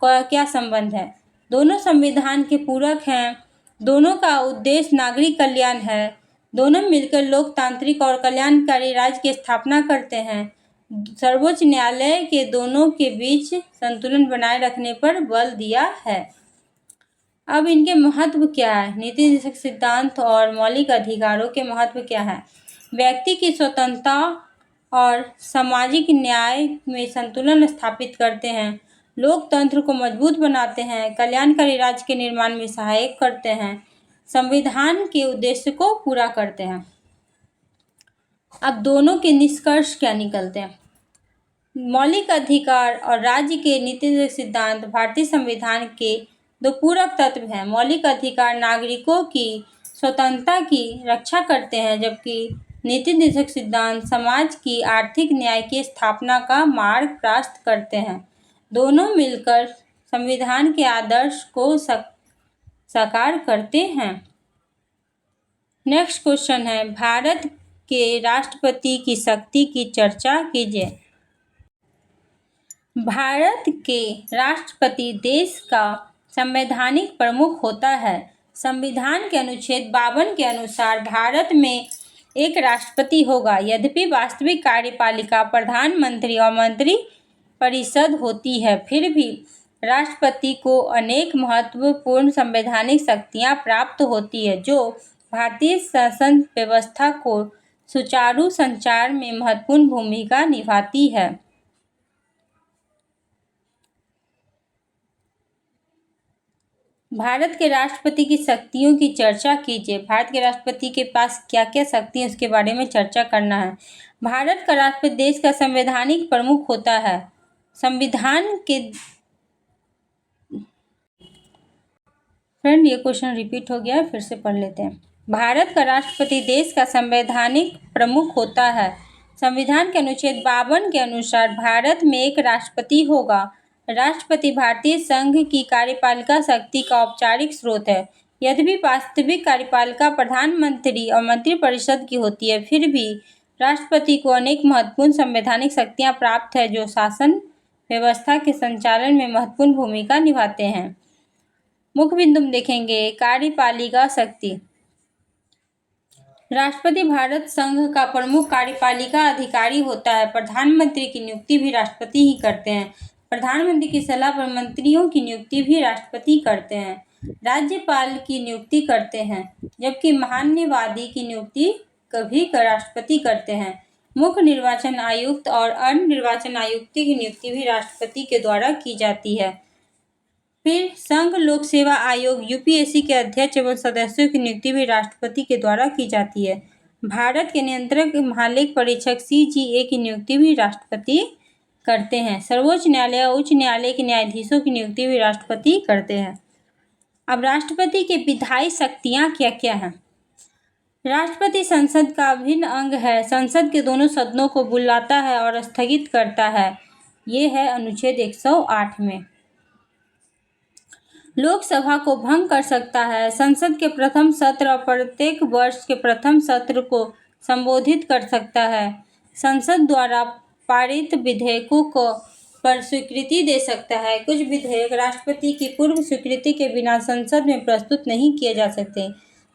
क्या संबंध है। दोनों संविधान के पूरक हैं, दोनों का उद्देश्य नागरिक कल्याण है, दोनों मिलकर लोकतांत्रिक और कल्याणकारी राज्य की स्थापना करते हैं। सर्वोच्च न्यायालय के दोनों के बीच संतुलन बनाए रखने पर बल दिया है। अब इनके महत्व क्या है। नीति निर्देशक सिद्धांत और मौलिक अधिकारों के महत्व क्या है। व्यक्ति की स्वतंत्रता और सामाजिक न्याय में संतुलन स्थापित करते हैं, लोकतंत्र को मजबूत बनाते हैं, कल्याणकारी राज्य के निर्माण में सहायक करते हैं, संविधान के उद्देश्य को पूरा करते हैं। अब दोनों के निष्कर्ष क्या निकलते हैं। मौलिक अधिकार और राज्य के नीति निर्देशक सिद्धांत भारतीय संविधान के दो पूरक तत्व हैं। मौलिक अधिकार नागरिकों की स्वतंत्रता की रक्षा करते हैं, जबकि नीति निर्देशक सिद्धांत समाज की आर्थिक न्याय की स्थापना का मार्ग प्रशस्त करते हैं। दोनों मिलकर संविधान के आदर्श को साकार करते हैं। नेक्स्ट क्वेश्चन है, भारत के राष्ट्रपति की शक्ति की चर्चा कीजिए। भारत के राष्ट्रपति देश का संवैधानिक प्रमुख होता है। संविधान के अनुच्छेद 52 के अनुसार भारत में एक राष्ट्रपति होगा। यद्यपि वास्तविक कार्यपालिका प्रधानमंत्री और मंत्रिपरिषद होती है, फिर भी राष्ट्रपति को अनेक महत्वपूर्ण संवैधानिक शक्तियां प्राप्त होती है, जो भारतीय शासन व्यवस्था को सुचारू संचार में महत्वपूर्ण भूमिका निभाती है। भारत के राष्ट्रपति की शक्तियों की चर्चा कीजिए। भारत के राष्ट्रपति के पास क्या क्या शक्ति है उसके बारे में चर्चा करना है। भारत का राष्ट्रपति देश का संवैधानिक प्रमुख होता है। संविधान के फ्रेंड, ये क्वेश्चन रिपीट हो गया है, फिर से पढ़ लेते हैं। भारत का राष्ट्रपति देश का संवैधानिक प्रमुख होता है। संविधान के अनुच्छेद 52 के अनुसार भारत में एक राष्ट्रपति होगा। राष्ट्रपति भारतीय संघ की कार्यपालिका शक्ति का औपचारिक स्रोत है। यद्यपि वास्तविक कार्यपालिका प्रधानमंत्री और मंत्रिपरिषद की होती है, फिर भी राष्ट्रपति को अनेक महत्वपूर्ण संवैधानिक शक्तियां प्राप्त है, जो शासन व्यवस्था के संचालन में महत्वपूर्ण भूमिका निभाते हैं। मुख्य बिंदु देखेंगे। कार्यपालिका शक्ति। राष्ट्रपति भारत संघ का प्रमुख कार्यपालिका अधिकारी होता है। प्रधानमंत्री की नियुक्ति भी राष्ट्रपति ही करते हैं। प्रधानमंत्री की सलाह पर मंत्रियों की नियुक्ति भी राष्ट्रपति करते हैं। राज्यपाल की नियुक्ति करते हैं, जबकि महान्यवादी की नियुक्ति कभी राष्ट्रपति करते हैं। मुख्य निर्वाचन आयुक्त और अन्य निर्वाचन आयुक्त की नियुक्ति भी राष्ट्रपति के द्वारा की जाती है। फिर संघ लोक सेवा आयोग यूपीएससी के अध्यक्ष एवं सदस्यों की नियुक्ति भी राष्ट्रपति के द्वारा की जाती है। भारत के नियंत्रक महालेख परीक्षक सीजीए की नियुक्ति भी राष्ट्रपति करते हैं। सर्वोच्च न्यायालय और उच्च न्यायालय के न्यायाधीशों की नियुक्ति भी राष्ट्रपति करते हैं। अब राष्ट्रपति के विधायी शक्तियां क्या क्या हैं। राष्ट्रपति संसद का अभिन्न अंग है। संसद के दोनों सदनों को बुलाता है और स्थगित करता है। ये है अनुच्छेद 108 में। लोकसभा को भंग कर सकता है। संसद के प्रथम सत्र और प्रत्येक वर्ष के प्रथम सत्र को संबोधित कर सकता है। संसद द्वारा पारित विधेयकों को पर स्वीकृति दे सकता है। कुछ विधेयक राष्ट्रपति की पूर्व स्वीकृति के बिना संसद में प्रस्तुत नहीं किए जा सकते।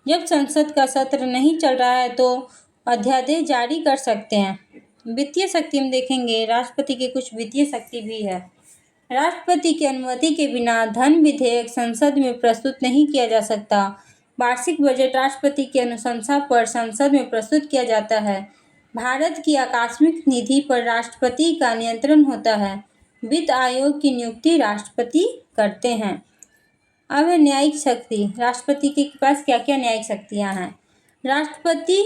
जब संसद का सत्र नहीं चल रहा है तो अध्यादेश जारी कर सकते हैं। वित्तीय शक्ति में देखेंगे। राष्ट्रपति की कुछ वित्तीय शक्ति भी है। राष्ट्रपति की अनुमति के बिना धन विधेयक संसद में प्रस्तुत नहीं किया जा सकता। वार्षिक बजट राष्ट्रपति की अनुशंसा पर संसद में प्रस्तुत किया जाता है। भारत की आकस्मिक निधि पर राष्ट्रपति का नियंत्रण होता है। वित्त आयोग की नियुक्ति राष्ट्रपति करते हैं। अब है न्यायिक शक्ति। राष्ट्रपति के पास क्या क्या न्यायिक शक्तियां हैं। राष्ट्रपति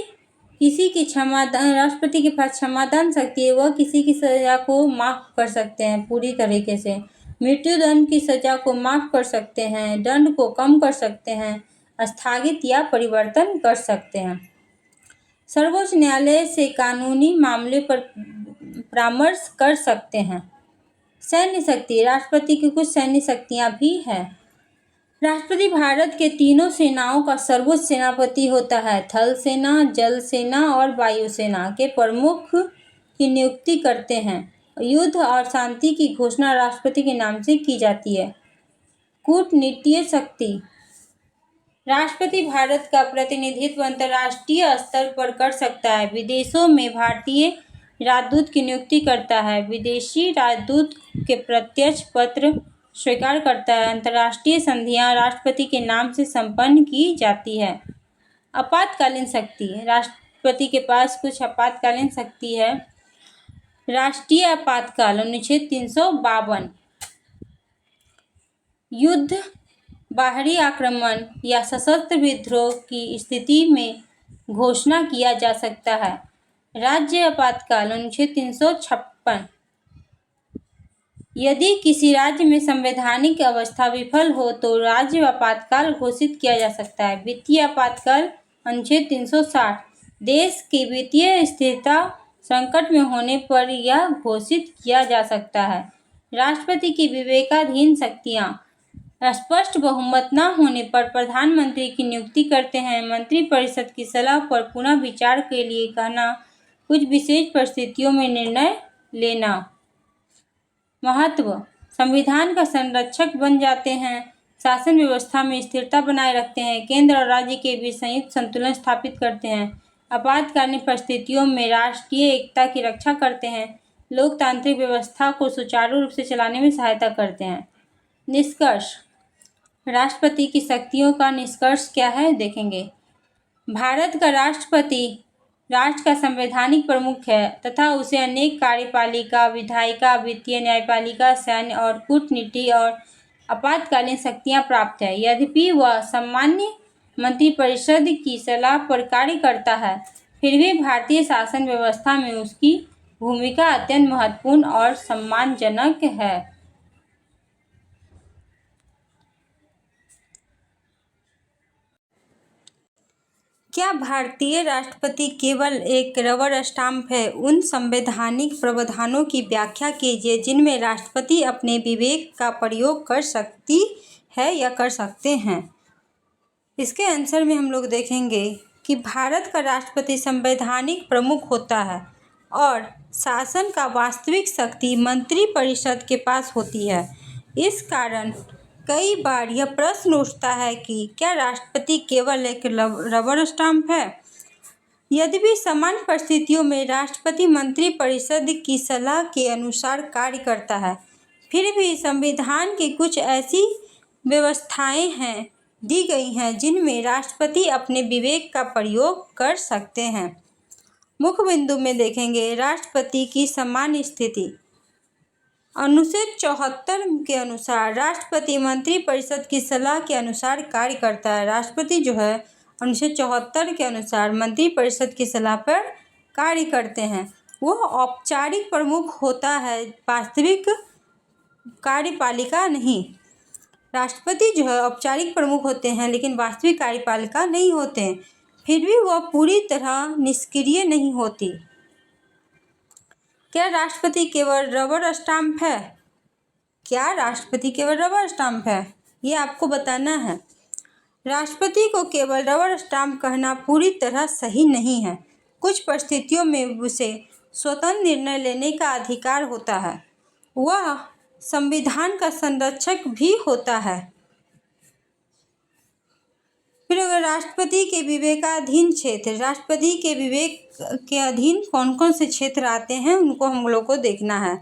के पास क्षमादान शक्ति है। वह किसी की सजा को माफ कर सकते हैं पूरी तरीके से। मृत्युदंड की सजा को माफ कर सकते हैं। दंड को कम कर सकते हैं, स्थगित या परिवर्तन कर सकते हैं। सर्वोच्च न्यायालय से कानूनी मामले पर परामर्श कर सकते हैं। सैन्य शक्ति। राष्ट्रपति की कुछ सैन्य शक्तियां भी हैं। राष्ट्रपति भारत के तीनों सेनाओं का सर्वोच्च सेनापति होता है। थल सेना, जल सेना और वायु सेना के प्रमुख की नियुक्ति करते हैं। युद्ध और शांति की घोषणा राष्ट्रपति के नाम से की जाती है। कूटनीतिक शक्ति। राष्ट्रपति भारत का प्रतिनिधित्व अंतर्राष्ट्रीय स्तर पर कर सकता है। विदेशों में भारतीय राजदूत की नियुक्ति करता है। विदेशी राजदूत के प्रत्यक्ष पत्र स्वीकार करता है। अंतर्राष्ट्रीय संधियां राष्ट्रपति के नाम से संपन्न की जाती है। आपातकालीन शक्ति। राष्ट्रपति के पास कुछ आपातकालीन शक्ति है। राष्ट्रीय आपातकाल अनुच्छेद 352। युद्ध, बाहरी आक्रमण या सशस्त्र विद्रोह की स्थिति में घोषणा किया जा सकता है। राज्य आपातकाल अनुच्छेद 356। यदि किसी राज्य में संवैधानिक अवस्था विफल हो तो राज्य आपातकाल घोषित किया जा सकता है। वित्तीय आपातकाल अनुच्छेद 360। देश की वित्तीय स्थिरता संकट में होने पर यह घोषित किया जा सकता है। राष्ट्रपति की विवेकाधीन शक्तियां। स्पष्ट बहुमत न होने पर प्रधानमंत्री की नियुक्ति करते हैं। मंत्रिपरिषद की सलाह पर पुनः विचार के लिए कहना, कुछ विशेष परिस्थितियों में निर्णय लेना। महत्व। संविधान का संरक्षक बन जाते हैं। शासन व्यवस्था में स्थिरता बनाए रखते हैं। केंद्र और राज्य के बीच संयुक्त संतुलन स्थापित करते हैं। आपातकालीन परिस्थितियों में राष्ट्रीय एकता की रक्षा करते हैं, लोकतांत्रिक व्यवस्था को सुचारू रूप से चलाने में सहायता करते हैं। निष्कर्ष, राष्ट्रपति की शक्तियों का निष्कर्ष क्या है देखेंगे। भारत का राष्ट्रपति राष्ट्र का संवैधानिक प्रमुख है तथा उसे अनेक कार्यपालिका, विधायिका, वित्तीय, न्यायपालिका, सैन्य और कूटनीति और आपातकालीन शक्तियां प्राप्त है। यद्यपि वह सामान्य मंत्रिपरिषद की सलाह पर कार्य करता है, फिर भी भारतीय शासन व्यवस्था में उसकी भूमिका अत्यंत महत्वपूर्ण और सम्मानजनक है। क्या भारतीय राष्ट्रपति केवल एक रबर स्टाम्प है? उन संवैधानिक प्रावधानों की व्याख्या कीजिए जिनमें राष्ट्रपति अपने विवेक का प्रयोग कर सकती है या कर सकते हैं। इसके आंसर में हम लोग देखेंगे कि भारत का राष्ट्रपति संवैधानिक प्रमुख होता है और शासन का वास्तविक शक्ति मंत्रिपरिषद के पास होती है। इस कारण कई बार यह प्रश्न उठता है कि क्या राष्ट्रपति केवल एक रबर स्टाम्प है? यद्यपि सामान्य परिस्थितियों में राष्ट्रपति मंत्रिपरिषद की सलाह के अनुसार कार्य करता है, फिर भी संविधान की कुछ ऐसी व्यवस्थाएं दी गई हैं जिनमें राष्ट्रपति अपने विवेक का प्रयोग कर सकते हैं। मुख्य बिंदु में देखेंगे राष्ट्रपति की सामान्य स्थिति। अनुच्छेद 74 के अनुसार राष्ट्रपति मंत्रिपरिषद की सलाह के अनुसार कार्य करता है। राष्ट्रपति जो है अनुच्छेद 74 के अनुसार मंत्रिपरिषद की सलाह पर कार्य करते हैं। वह औपचारिक प्रमुख होता है, वास्तविक कार्यपालिका नहीं। राष्ट्रपति जो है औपचारिक प्रमुख होते हैं लेकिन वास्तविक कार्यपालिका नहीं होते हैं, फिर भी वह पूरी तरह निष्क्रिय नहीं होती। क्या राष्ट्रपति केवल रबर स्टाम्प है? क्या राष्ट्रपति केवल रबर स्टाम्प है? ये आपको बताना है। राष्ट्रपति को केवल रबर स्टाम्प कहना पूरी तरह सही नहीं है। कुछ परिस्थितियों में उसे स्वतंत्र निर्णय लेने का अधिकार होता है। वह संविधान का संरक्षक भी होता है। फिर अगर राष्ट्रपति के विवेकाधीन क्षेत्र, राष्ट्रपति के विवेक के अधीन कौन कौन से क्षेत्र आते हैं उनको हम लोग को देखना है।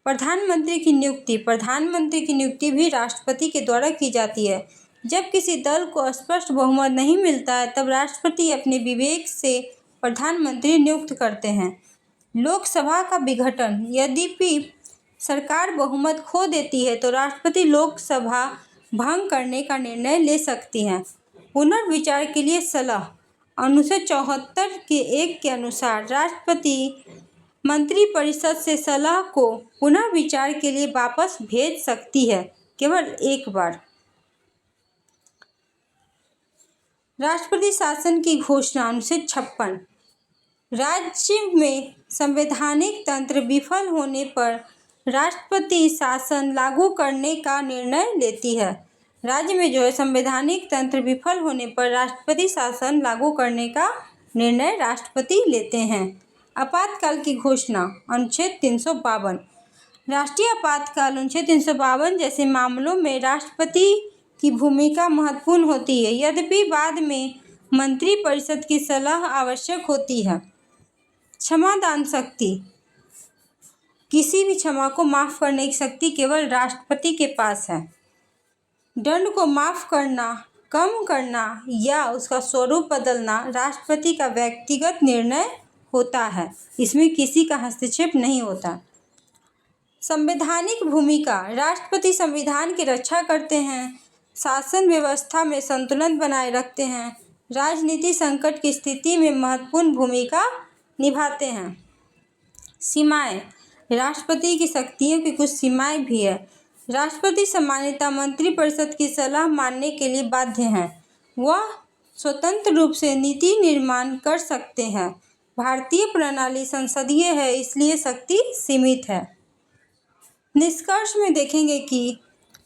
प्रधानमंत्री की नियुक्ति। प्रधानमंत्री की नियुक्ति भी राष्ट्रपति के द्वारा की जाती है। जब किसी दल को स्पष्ट बहुमत नहीं मिलता है तब राष्ट्रपति अपने विवेक से प्रधानमंत्री नियुक्त करते हैं। लोकसभा का विघटन। यद्यपि सरकार बहुमत खो देती है तो राष्ट्रपति लोकसभा भंग करने का निर्णय ले सकती है। पुनर्विचार के लिए सलाह। अनुच्छेद 74 के 1 के अनुसार राष्ट्रपति मंत्रिपरिषद से सलाह को पुनर्विचार के लिए वापस भेज सकती है, केवल एक बार। राष्ट्रपति शासन की घोषणा। अनुच्छेद 56। राज्य में संवैधानिक तंत्र विफल होने पर राष्ट्रपति शासन लागू करने का निर्णय लेती है। राज्य में जो है संवैधानिक तंत्र विफल होने पर राष्ट्रपति शासन लागू करने का निर्णय राष्ट्रपति लेते हैं। आपातकाल की घोषणा। अनुच्छेद 352। राष्ट्रीय आपातकाल। अनुच्छेद 352 जैसे मामलों में राष्ट्रपति की भूमिका महत्वपूर्ण होती है, यद्यपि बाद में मंत्रिपरिषद की सलाह आवश्यक होती है। क्षमादान शक्ति। किसी भी क्षमा को माफ करने की शक्ति केवल राष्ट्रपति के पास है। दंड को माफ करना, कम करना या उसका स्वरूप बदलना राष्ट्रपति का व्यक्तिगत निर्णय होता है। इसमें किसी का हस्तक्षेप नहीं होता। संवैधानिक भूमिका। राष्ट्रपति संविधान की रक्षा करते हैं, शासन व्यवस्था में संतुलन बनाए रखते हैं, राजनीतिक संकट की स्थिति में महत्वपूर्ण भूमिका निभाते हैं। सीमाएं। राष्ट्रपति की शक्तियों की कुछ सीमाएं भी है। राष्ट्रपति सामान्यतः मंत्रिपरिषद की सलाह मानने के लिए बाध्य हैं। वह स्वतंत्र रूप से नीति निर्माण कर सकते हैं। भारतीय प्रणाली संसदीय है, इसलिए शक्ति सीमित है। निष्कर्ष में देखेंगे कि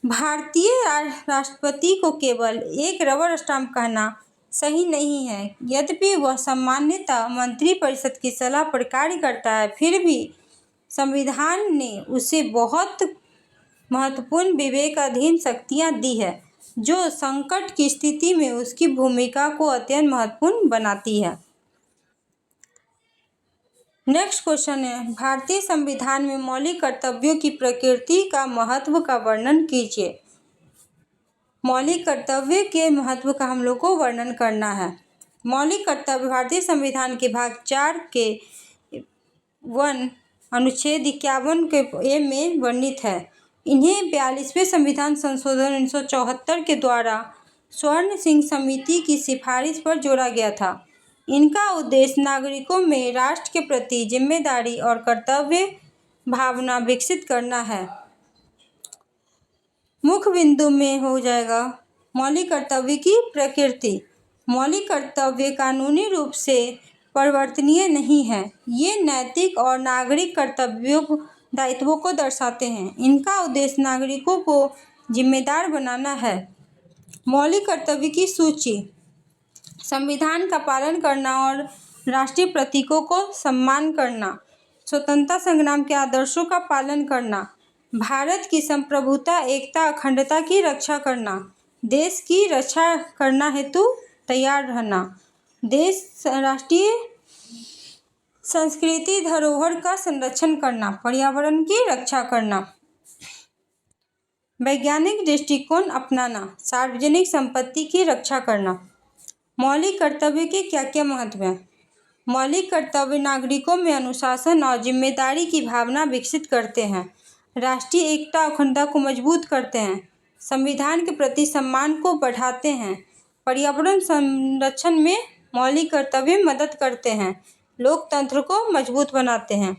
भारतीय राष्ट्रपति को केवल एक रबर स्टाम्प कहना सही नहीं है। यद्यपि वह सामान्यतः मंत्रिपरिषद की सलाह पर कार्य करता है, फिर भी संविधान ने उसे बहुत महत्वपूर्ण विवेकाधीन शक्तियां दी है, जो संकट की स्थिति में उसकी भूमिका को अत्यंत महत्वपूर्ण बनाती है। नेक्स्ट क्वेश्चन है, भारतीय संविधान में मौलिक कर्तव्यों की प्रकृति का महत्व का वर्णन कीजिए। मौलिक कर्तव्य के महत्व का हम लोग को वर्णन करना है। मौलिक कर्तव्य भारतीय संविधान के भाग 4 के 1 अनुच्छेद 51 के ए में वर्णित है। इन्हें 42वें संविधान संशोधन 1974 के द्वारा स्वर्ण सिंह समिति की सिफारिश पर जोड़ा गया था। इनका उद्देश्य नागरिकों में राष्ट्र के प्रति जिम्मेदारी और कर्तव्य भावना विकसित करना है। मुख्य बिंदु में हो जाएगा मौलिक कर्तव्य की प्रकृति। मौलिक कर्तव्य कानूनी रूप से परिवर्तनीय नहीं है। ये नैतिक और नागरिक कर्तव्यों दायित्वों को दर्शाते हैं। इनका उद्देश्य नागरिकों को जिम्मेदार बनाना है। मौलिक कर्तव्य की सूची: संविधान का पालन करना और राष्ट्रीय प्रतीकों को सम्मान करना, स्वतंत्रता संग्राम के आदर्शों का पालन करना, भारत की संप्रभुता, एकता, अखंडता की रक्षा करना, देश की रक्षा करना हेतु तैयार रहना, राष्ट्रीय संस्कृति धरोहर का संरक्षण करना, पर्यावरण की रक्षा करना, वैज्ञानिक दृष्टिकोण अपनाना, सार्वजनिक संपत्ति की रक्षा करना। मौलिक कर्तव्य के क्या क्या महत्व हैं? मौलिक कर्तव्य नागरिकों में अनुशासन और जिम्मेदारी की भावना विकसित करते हैं, राष्ट्रीय एकता और अखंडता को मजबूत करते हैं, संविधान के प्रति सम्मान को बढ़ाते हैं, पर्यावरण संरक्षण में मौलिक कर्तव्य मदद करते हैं, लोकतंत्र को मजबूत बनाते हैं।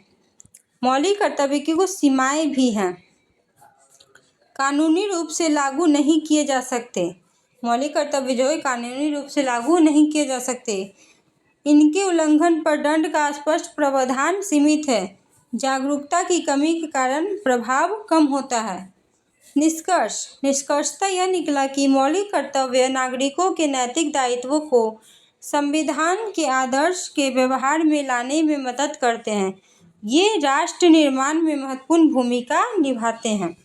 मौलिक कर्तव्य की कुछ सीमाएं भी हैं। कानूनी रूप से लागू नहीं किए जा सकते। मौलिक कर्तव्य जो है कानूनी रूप से लागू नहीं किए जा सकते। इनके उल्लंघन पर दंड का स्पष्ट प्रावधान सीमित है। जागरूकता की कमी के कारण प्रभाव कम होता है। निष्कर्षतः यह निकला कि मौलिक कर्तव्य नागरिकों के नैतिक दायित्वों को संविधान के आदर्श के व्यवहार में लाने में मदद करते हैं। ये राष्ट्र निर्माण में महत्वपूर्ण भूमिका निभाते हैं।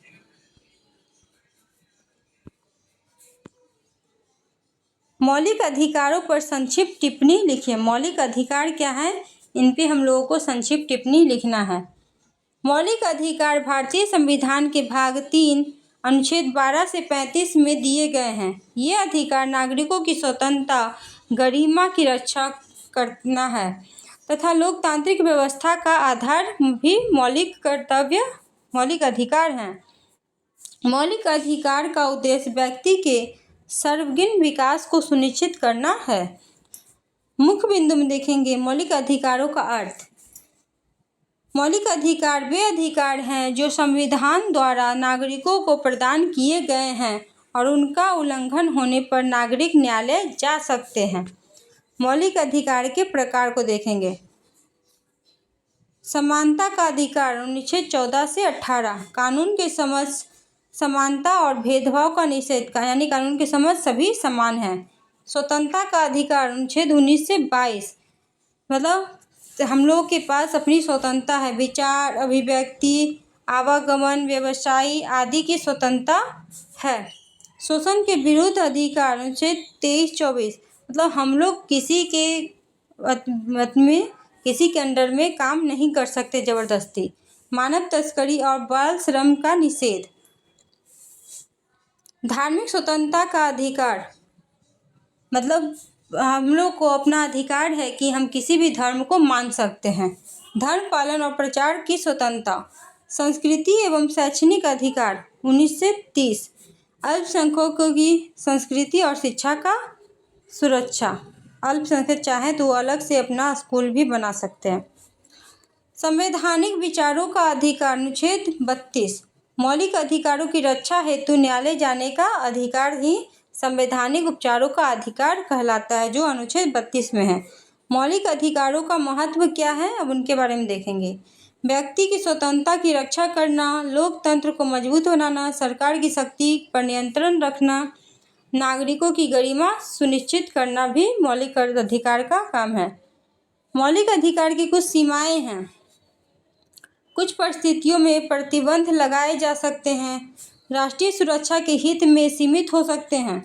मौलिक अधिकारों पर संक्षिप्त टिप्पणी लिखिए। मौलिक अधिकार क्या है, इन पे हम लोगों को संक्षिप्त टिप्पणी लिखना है। मौलिक अधिकार भारतीय संविधान के भाग 3 अनुच्छेद 12 से 35 में दिए गए हैं। ये अधिकार नागरिकों की स्वतंत्रता, गरिमा की रक्षा करना है तथा लोकतांत्रिक व्यवस्था का आधार भी मौलिक अधिकार हैं। मौलिक अधिकार का उद्देश्य व्यक्ति के सर्वगिन विकास को सुनिश्चित करना है। मुख्य बिंदु में देखेंगे मौलिक अधिकारों का अर्थ। मौलिक अधिकार वे अधिकार हैं जो संविधान द्वारा नागरिकों को प्रदान किए गए हैं और उनका उल्लंघन होने पर नागरिक न्यायालय जा सकते हैं। मौलिक अधिकार के प्रकार को देखेंगे। समानता का अधिकार अनुच्छेद 14 से 18, कानून के समझ समानता और भेदभाव का निषेध का, यानी कानून के समझ सभी समान हैं। स्वतंत्रता का अधिकार अनुच्छेद 19 से 22, मतलब हम लोग के पास अपनी स्वतंत्रता है। विचार, अभिव्यक्ति, आवागमन, व्यवसाय आदि की स्वतंत्रता है। शोषण के विरुद्ध अधिकार अनुच्छेद 23-24, मतलब हम लोग किसी के अंडर में काम नहीं कर सकते जबरदस्ती। मानव तस्करी और बाल श्रम का निषेध। धार्मिक स्वतंत्रता का अधिकार, मतलब हम लोग को अपना अधिकार है कि हम किसी भी धर्म को मान सकते हैं। धर्म पालन और प्रचार की स्वतंत्रता। संस्कृति एवं शैक्षणिक अधिकार 19 से 30, अल्पसंख्यकों की संस्कृति और शिक्षा का सुरक्षा। अल्पसंख्यक चाहे तो वो अलग से अपना स्कूल भी बना सकते हैं। संवैधानिक विचारों का अधिकार अनुच्छेद 32, मौलिक अधिकारों की रक्षा हेतु न्यायालय जाने का अधिकार ही संवैधानिक उपचारों का अधिकार कहलाता है, जो अनुच्छेद 32 में है। मौलिक अधिकारों का महत्व क्या है, अब उनके बारे में देखेंगे। व्यक्ति की स्वतंत्रता की रक्षा करना, लोकतंत्र को मजबूत बनाना, सरकार की शक्ति पर नियंत्रण रखना, नागरिकों की गरिमा सुनिश्चित करना भी मौलिक अधिकार का काम है। मौलिक अधिकार की कुछ सीमाएं हैं। कुछ परिस्थितियों में प्रतिबंध लगाए जा सकते हैं, राष्ट्रीय सुरक्षा के हित में सीमित हो सकते हैं।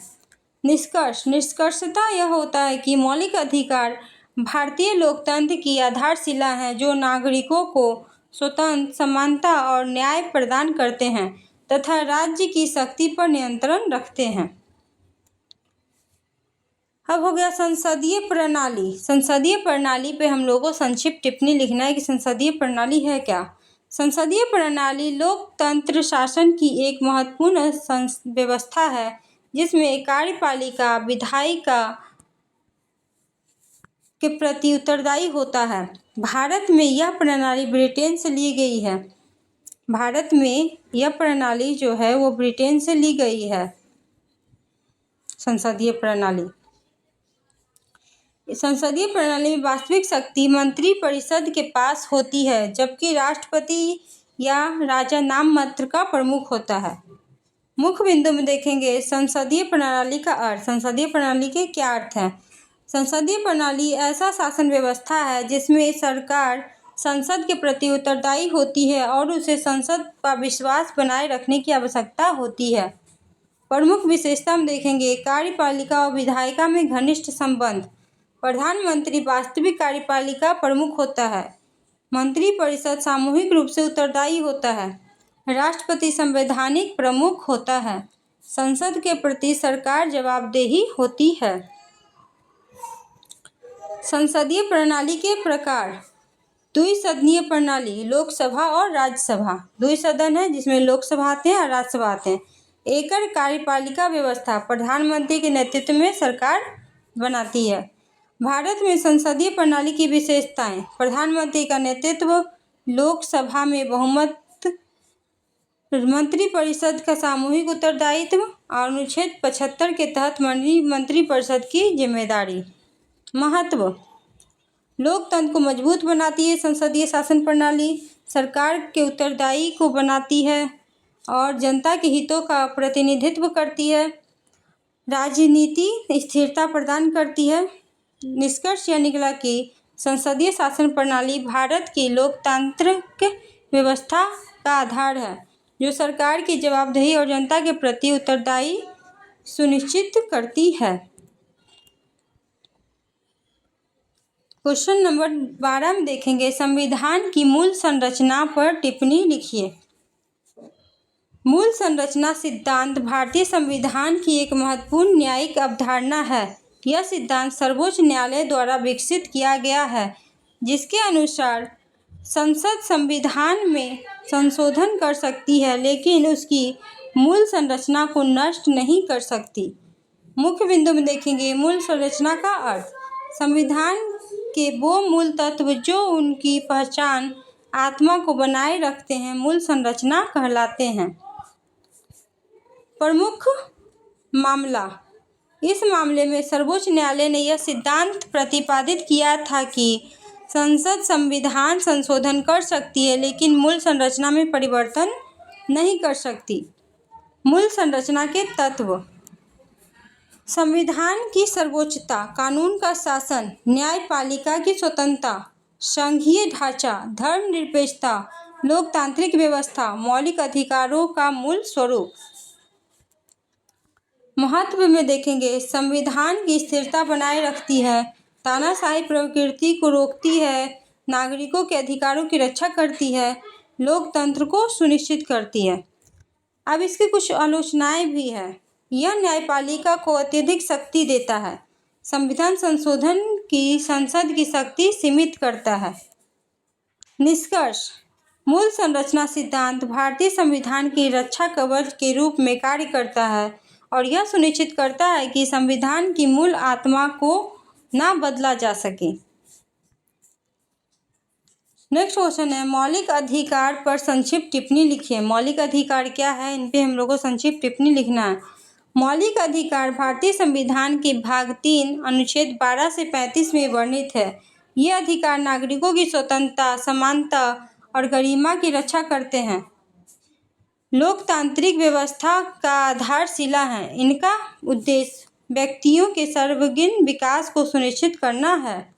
निष्कर्षतः यह होता है कि मौलिक अधिकार भारतीय लोकतंत्र की आधारशिला हैं जो नागरिकों को स्वतंत्र, समानता और न्याय प्रदान करते हैं तथा राज्य की शक्ति पर नियंत्रण रखते हैं। अब हो गया संसदीय प्रणाली। संसदीय प्रणाली पे हम लोगों को संक्षिप्त टिप्पणी लिखना है कि संसदीय प्रणाली है क्या। संसदीय प्रणाली लोकतंत्र शासन की एक महत्वपूर्ण व्यवस्था है जिसमें कार्यपालिका विधायिका के प्रति उत्तरदायी होता है। भारत में यह प्रणाली ब्रिटेन से ली गई है। भारत में यह प्रणाली जो है वो ब्रिटेन से ली गई है। संसदीय प्रणाली में वास्तविक शक्ति मंत्रिपरिषद के पास होती है जबकि राष्ट्रपति या राजा नाम मात्र का प्रमुख होता है। मुख्य बिंदु में देखेंगे संसदीय प्रणाली का अर्थ। संसदीय प्रणाली के क्या अर्थ हैं? संसदीय प्रणाली ऐसा शासन व्यवस्था है जिसमें सरकार संसद के प्रति उत्तरदायी होती है और उसे संसद का विश्वास बनाए रखने की आवश्यकता होती है। प्रमुख विशेषता हम देखेंगे कार्यपालिका और विधायिका में घनिष्ठ संबंध। प्रधानमंत्री वास्तविक कार्यपालिका प्रमुख होता है। मंत्रिपरिषद सामूहिक रूप से उत्तरदायी होता है। राष्ट्रपति संवैधानिक प्रमुख होता है। संसद के प्रति सरकार जवाबदेही होती है। संसदीय प्रणाली के प्रकार। द्विसदनीय प्रणाली लोकसभा और राज्यसभा। द्विसदन है जिसमें लोकसभा आते हैं और राज्यसभा आते हैं। एकल कार्यपालिका व्यवस्था प्रधानमंत्री के नेतृत्व में सरकार बनाती है। भारत में संसदीय प्रणाली की विशेषताएं। प्रधानमंत्री का नेतृत्व, लोकसभा में बहुमत, मंत्रिपरिषद का सामूहिक उत्तरदायित्व और अनुच्छेद 75 के तहत मंत्रिपरिषद की जिम्मेदारी। महत्व। लोकतंत्र को मजबूत बनाती है। संसदीय शासन प्रणाली सरकार के उत्तरदायी को बनाती है और जनता के हितों का प्रतिनिधित्व करती है। राजनीति स्थिरता प्रदान करती है। निष्कर्ष यह निकला कि संसदीय शासन प्रणाली भारत की लोकतांत्रिक व्यवस्था का आधार है जो सरकार की जवाबदेही और जनता के प्रति उत्तरदायी सुनिश्चित करती है। क्वेश्चन नंबर 12 में देखेंगे संविधान की मूल संरचना पर टिप्पणी लिखिए। मूल संरचना सिद्धांत भारतीय संविधान की एक महत्वपूर्ण न्यायिक अवधारणा है। यह सिद्धांत सर्वोच्च न्यायालय द्वारा विकसित किया गया है जिसके अनुसार संसद संविधान में संशोधन कर सकती है लेकिन उसकी मूल संरचना को नष्ट नहीं कर सकती। मुख्य बिंदु में देखेंगे मूल संरचना का अर्थ। संविधान के वो मूल तत्व जो उनकी पहचान आत्मा को बनाए रखते हैं मूल संरचना कहलाते हैं। प्रमुख मामला। इस मामले में सर्वोच्च न्यायालय ने यह सिद्धांत प्रतिपादित किया था कि संसद संविधान संशोधन कर सकती है लेकिन मूल संरचना में परिवर्तन नहीं कर सकती। मूल संरचना के तत्व। संविधान की सर्वोच्चता, कानून का शासन, न्यायपालिका की स्वतंत्रता, संघीय ढांचा, धर्मनिरपेक्षता, लोकतांत्रिक व्यवस्था, मौलिक अधिकारों का मूल स्वरूप। महत्व में देखेंगे संविधान की स्थिरता बनाए रखती है, तानाशाही प्रवृत्ति को रोकती है, नागरिकों के अधिकारों की रक्षा करती है, लोकतंत्र को सुनिश्चित करती है। अब इसकी कुछ आलोचनाएं भी हैं। यह न्यायपालिका को अत्यधिक शक्ति देता है। संविधान संशोधन की संसद की शक्ति सीमित करता है। निष्कर्ष। मूल संरचना सिद्धांत भारतीय संविधान की रक्षा कवच के रूप में कार्य करता है और यह सुनिश्चित करता है कि संविधान की मूल आत्मा को ना बदला जा सके। नेक्स्ट क्वेश्चन है मौलिक अधिकार पर संक्षिप्त टिप्पणी लिखिए। मौलिक अधिकार क्या है, इन पे हम लोग को संक्षिप्त टिप्पणी लिखना है। मौलिक अधिकार भारतीय संविधान के भाग 3 अनुच्छेद 12 से 35 में वर्णित है। ये अधिकार नागरिकों की स्वतंत्रता, समानता और गरिमा की रक्षा करते हैं। लोकतांत्रिक व्यवस्था का आधारशिला है। इनका उद्देश्य व्यक्तियों के सर्वांगीण विकास को सुनिश्चित करना है।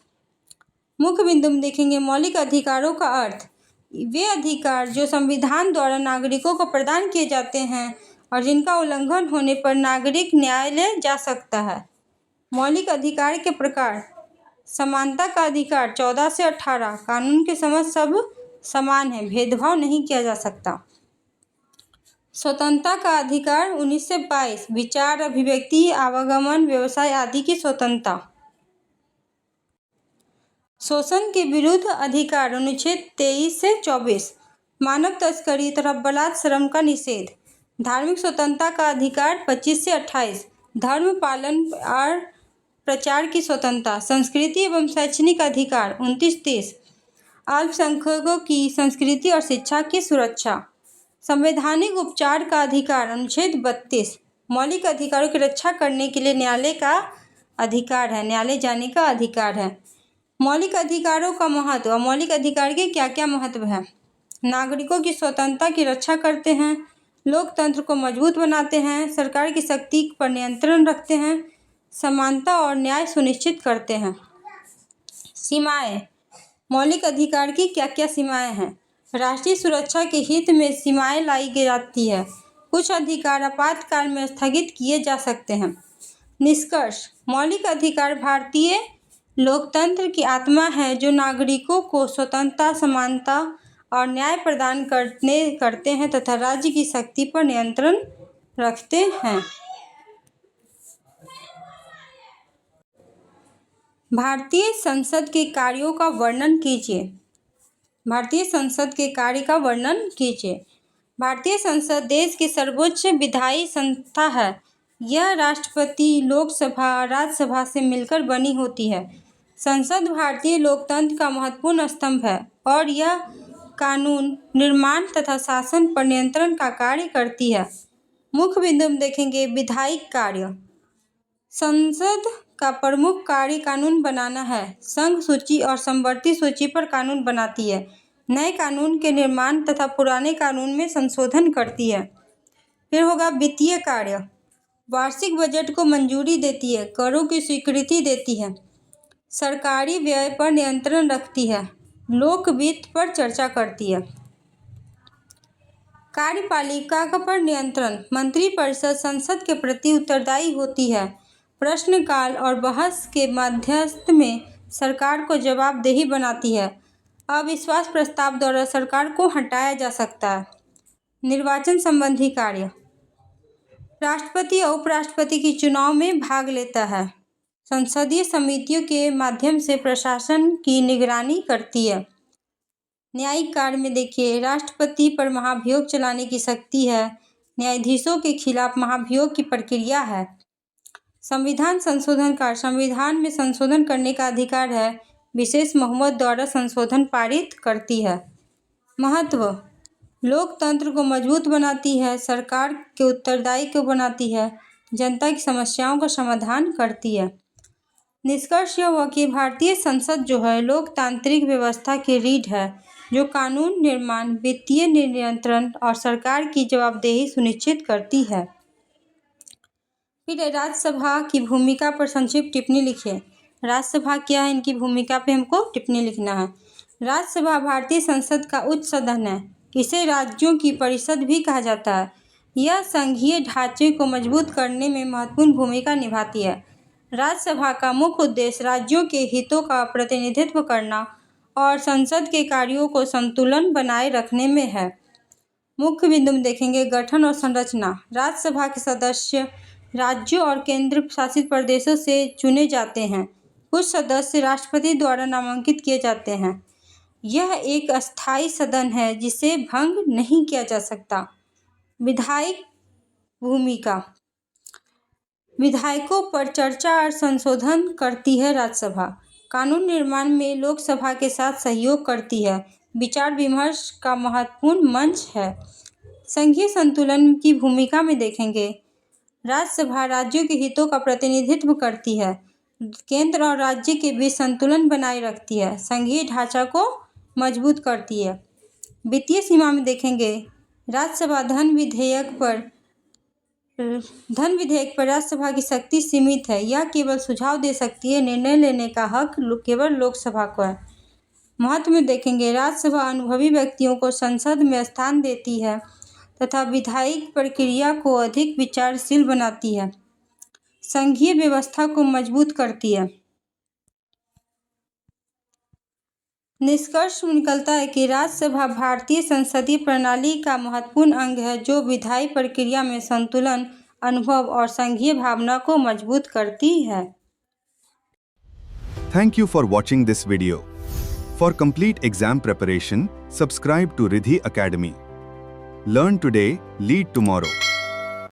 मुख्य बिंदु में देखेंगे मौलिक अधिकारों का अर्थ। वे अधिकार जो संविधान द्वारा नागरिकों को प्रदान किए जाते हैं और जिनका उल्लंघन होने पर नागरिक न्यायालय जा सकता है। मौलिक अधिकार के प्रकार। समानता का अधिकार 14 से 18, कानून के समझ सब समान है, भेदभाव नहीं किया जा सकता। स्वतंत्रता का अधिकार 19 से 22, विचार, अभिव्यक्ति, आवागमन, व्यवसाय आदि की स्वतंत्रता। शोषण के विरुद्ध अधिकार अनुच्छेद 23 से 24, मानव तस्करी तथा बलात्कार का निषेध। धार्मिक स्वतंत्रता का अधिकार 25 से 28, धर्म पालन और प्रचार की स्वतंत्रता। संस्कृति एवं शैक्षणिक अधिकार 29-30, अल्पसंख्यकों की संस्कृति और शिक्षा की सुरक्षा। संवैधानिक उपचार का अधिकार अनुच्छेद 32, मौलिक अधिकारों की रक्षा करने के लिए न्यायालय का अधिकार है, न्यायालय जाने का अधिकार है। मौलिक अधिकारों का महत्व। मौलिक अधिकार के क्या क्या महत्व है? नागरिकों की स्वतंत्रता की रक्षा करते हैं, लोकतंत्र को मजबूत बनाते हैं, सरकार की शक्ति पर नियंत्रण रखते हैं, समानता और न्याय सुनिश्चित करते हैं। सीमाएं। मौलिक अधिकार की क्या क्या सीमाएं हैं? राष्ट्रीय सुरक्षा के हित में सीमाएं लाई जाती है। कुछ अधिकार आपातकाल में स्थगित किए जा सकते हैं। निष्कर्ष। मौलिक अधिकार भारतीय लोकतंत्र की आत्मा है, जो नागरिकों को स्वतंत्रता, समानता और न्याय प्रदान करते हैं तथा राज्य की शक्ति पर नियंत्रण रखते हैं। भारतीय संसद के कार्यों का वर्णन कीजिए। भारतीय संसद के कार्य का वर्णन कीजिए। भारतीय संसद देश की सर्वोच्च विधायी संस्था है। यह राष्ट्रपति, लोकसभा और राज्यसभा से मिलकर बनी होती है। संसद भारतीय लोकतंत्र का महत्वपूर्ण स्तंभ है और यह कानून निर्माण तथा शासन पर नियंत्रण का कार्य करती है। मुख्य बिंदु में देखेंगे विधायी कार्य। संसद का प्रमुख कार्य कानून बनाना है। संघ सूची और समवर्ती सूची पर कानून बनाती है, नए कानून के निर्माण तथा पुराने कानून में संशोधन करती है। फिर होगा वित्तीय कार्य। वार्षिक बजट को मंजूरी देती है, करों की स्वीकृति देती है, सरकारी व्यय पर नियंत्रण रखती है, लोक वित्त पर चर्चा करती है। कार्यपालिका पर नियंत्रण। मंत्रिपरिषद संसद के प्रति उत्तरदायी होती है। प्रश्नकाल और बहस के मध्यस्थ में सरकार को जवाबदेही बनाती है। अविश्वास प्रस्ताव द्वारा सरकार को हटाया जा सकता है। निर्वाचन संबंधी कार्य। राष्ट्रपति और उपराष्ट्रपति के चुनाव में भाग लेता है। संसदीय समितियों के माध्यम से प्रशासन की निगरानी करती है। न्यायिक कार्य में देखिए, राष्ट्रपति पर महाभियोग चलाने की शक्ति है। न्यायाधीशों के खिलाफ महाभियोग की प्रक्रिया है। संविधान संशोधन कार्य। संविधान में संशोधन करने का अधिकार है। विशेष बहुमत द्वारा संशोधन पारित करती है। महत्व। लोकतंत्र को मजबूत बनाती है, सरकार के उत्तरदायी को बनाती है, जनता की समस्याओं का समाधान करती है। निष्कर्ष यह हुआ कि भारतीय संसद जो है लोकतांत्रिक व्यवस्था की रीढ़ है, जो कानून निर्माण, वित्तीय नियंत्रण और सरकार की जवाबदेही सुनिश्चित करती है। फिर राज्यसभा की भूमिका पर संक्षिप्त टिप्पणी लिखिए। राज्यसभा क्या है, इनकी भूमिका पे हमको टिप्पणी लिखना है। राज्यसभा भारतीय संसद का उच्च सदन है। इसे राज्यों की परिषद भी कहा जाता है। यह संघीय ढांचे को मजबूत करने में महत्वपूर्ण भूमिका निभाती है। राज्यसभा का मुख्य उद्देश्य राज्यों के हितों का प्रतिनिधित्व करना और संसद के कार्यों को संतुलन बनाए रखने में है। मुख्य बिंदु में देखेंगे गठन और संरचना। राज्यसभा के सदस्य राज्यों और केंद्र शासित प्रदेशों से चुने जाते हैं। कुछ सदस्य राष्ट्रपति द्वारा नामांकित किए जाते हैं। यह एक अस्थायी सदन है जिसे भंग नहीं किया जा सकता। विधायक भूमिका। विधायकों पर चर्चा और संशोधन करती है राज्यसभा। कानून निर्माण में लोकसभा के साथ सहयोग करती है। विचार विमर्श का महत्वपूर्ण मंच है। संघीय संतुलन की भूमिका में देखेंगे, राज्यसभा राज्यों के हितों का प्रतिनिधित्व करती है, केंद्र और राज्य के बीच संतुलन बनाए रखती है, संघीय ढांचा को मजबूत करती है। वित्तीय सीमा में देखेंगे, राज्यसभा धन विधेयक पर राज्यसभा की शक्ति सीमित है। यह केवल सुझाव दे सकती है, निर्णय लेने का हक केवल लोकसभा को है। महत्व में देखेंगे, राज्यसभा अनुभवी व्यक्तियों को संसद में स्थान देती है तथा विधायिक प्रक्रिया को अधिक विचारशील बनाती है, संघीय व्यवस्था को मजबूत करती है। निष्कर्ष निकलता है कि राज्यसभा भारतीय संसदीय प्रणाली का महत्वपूर्ण अंग है जो विधायी प्रक्रिया में संतुलन, अनुभव और संघीय भावना को मजबूत करती है। Thank you for watching this video. For complete exam preparation, subscribe to Riddhi Academy. Learn today, lead tomorrow.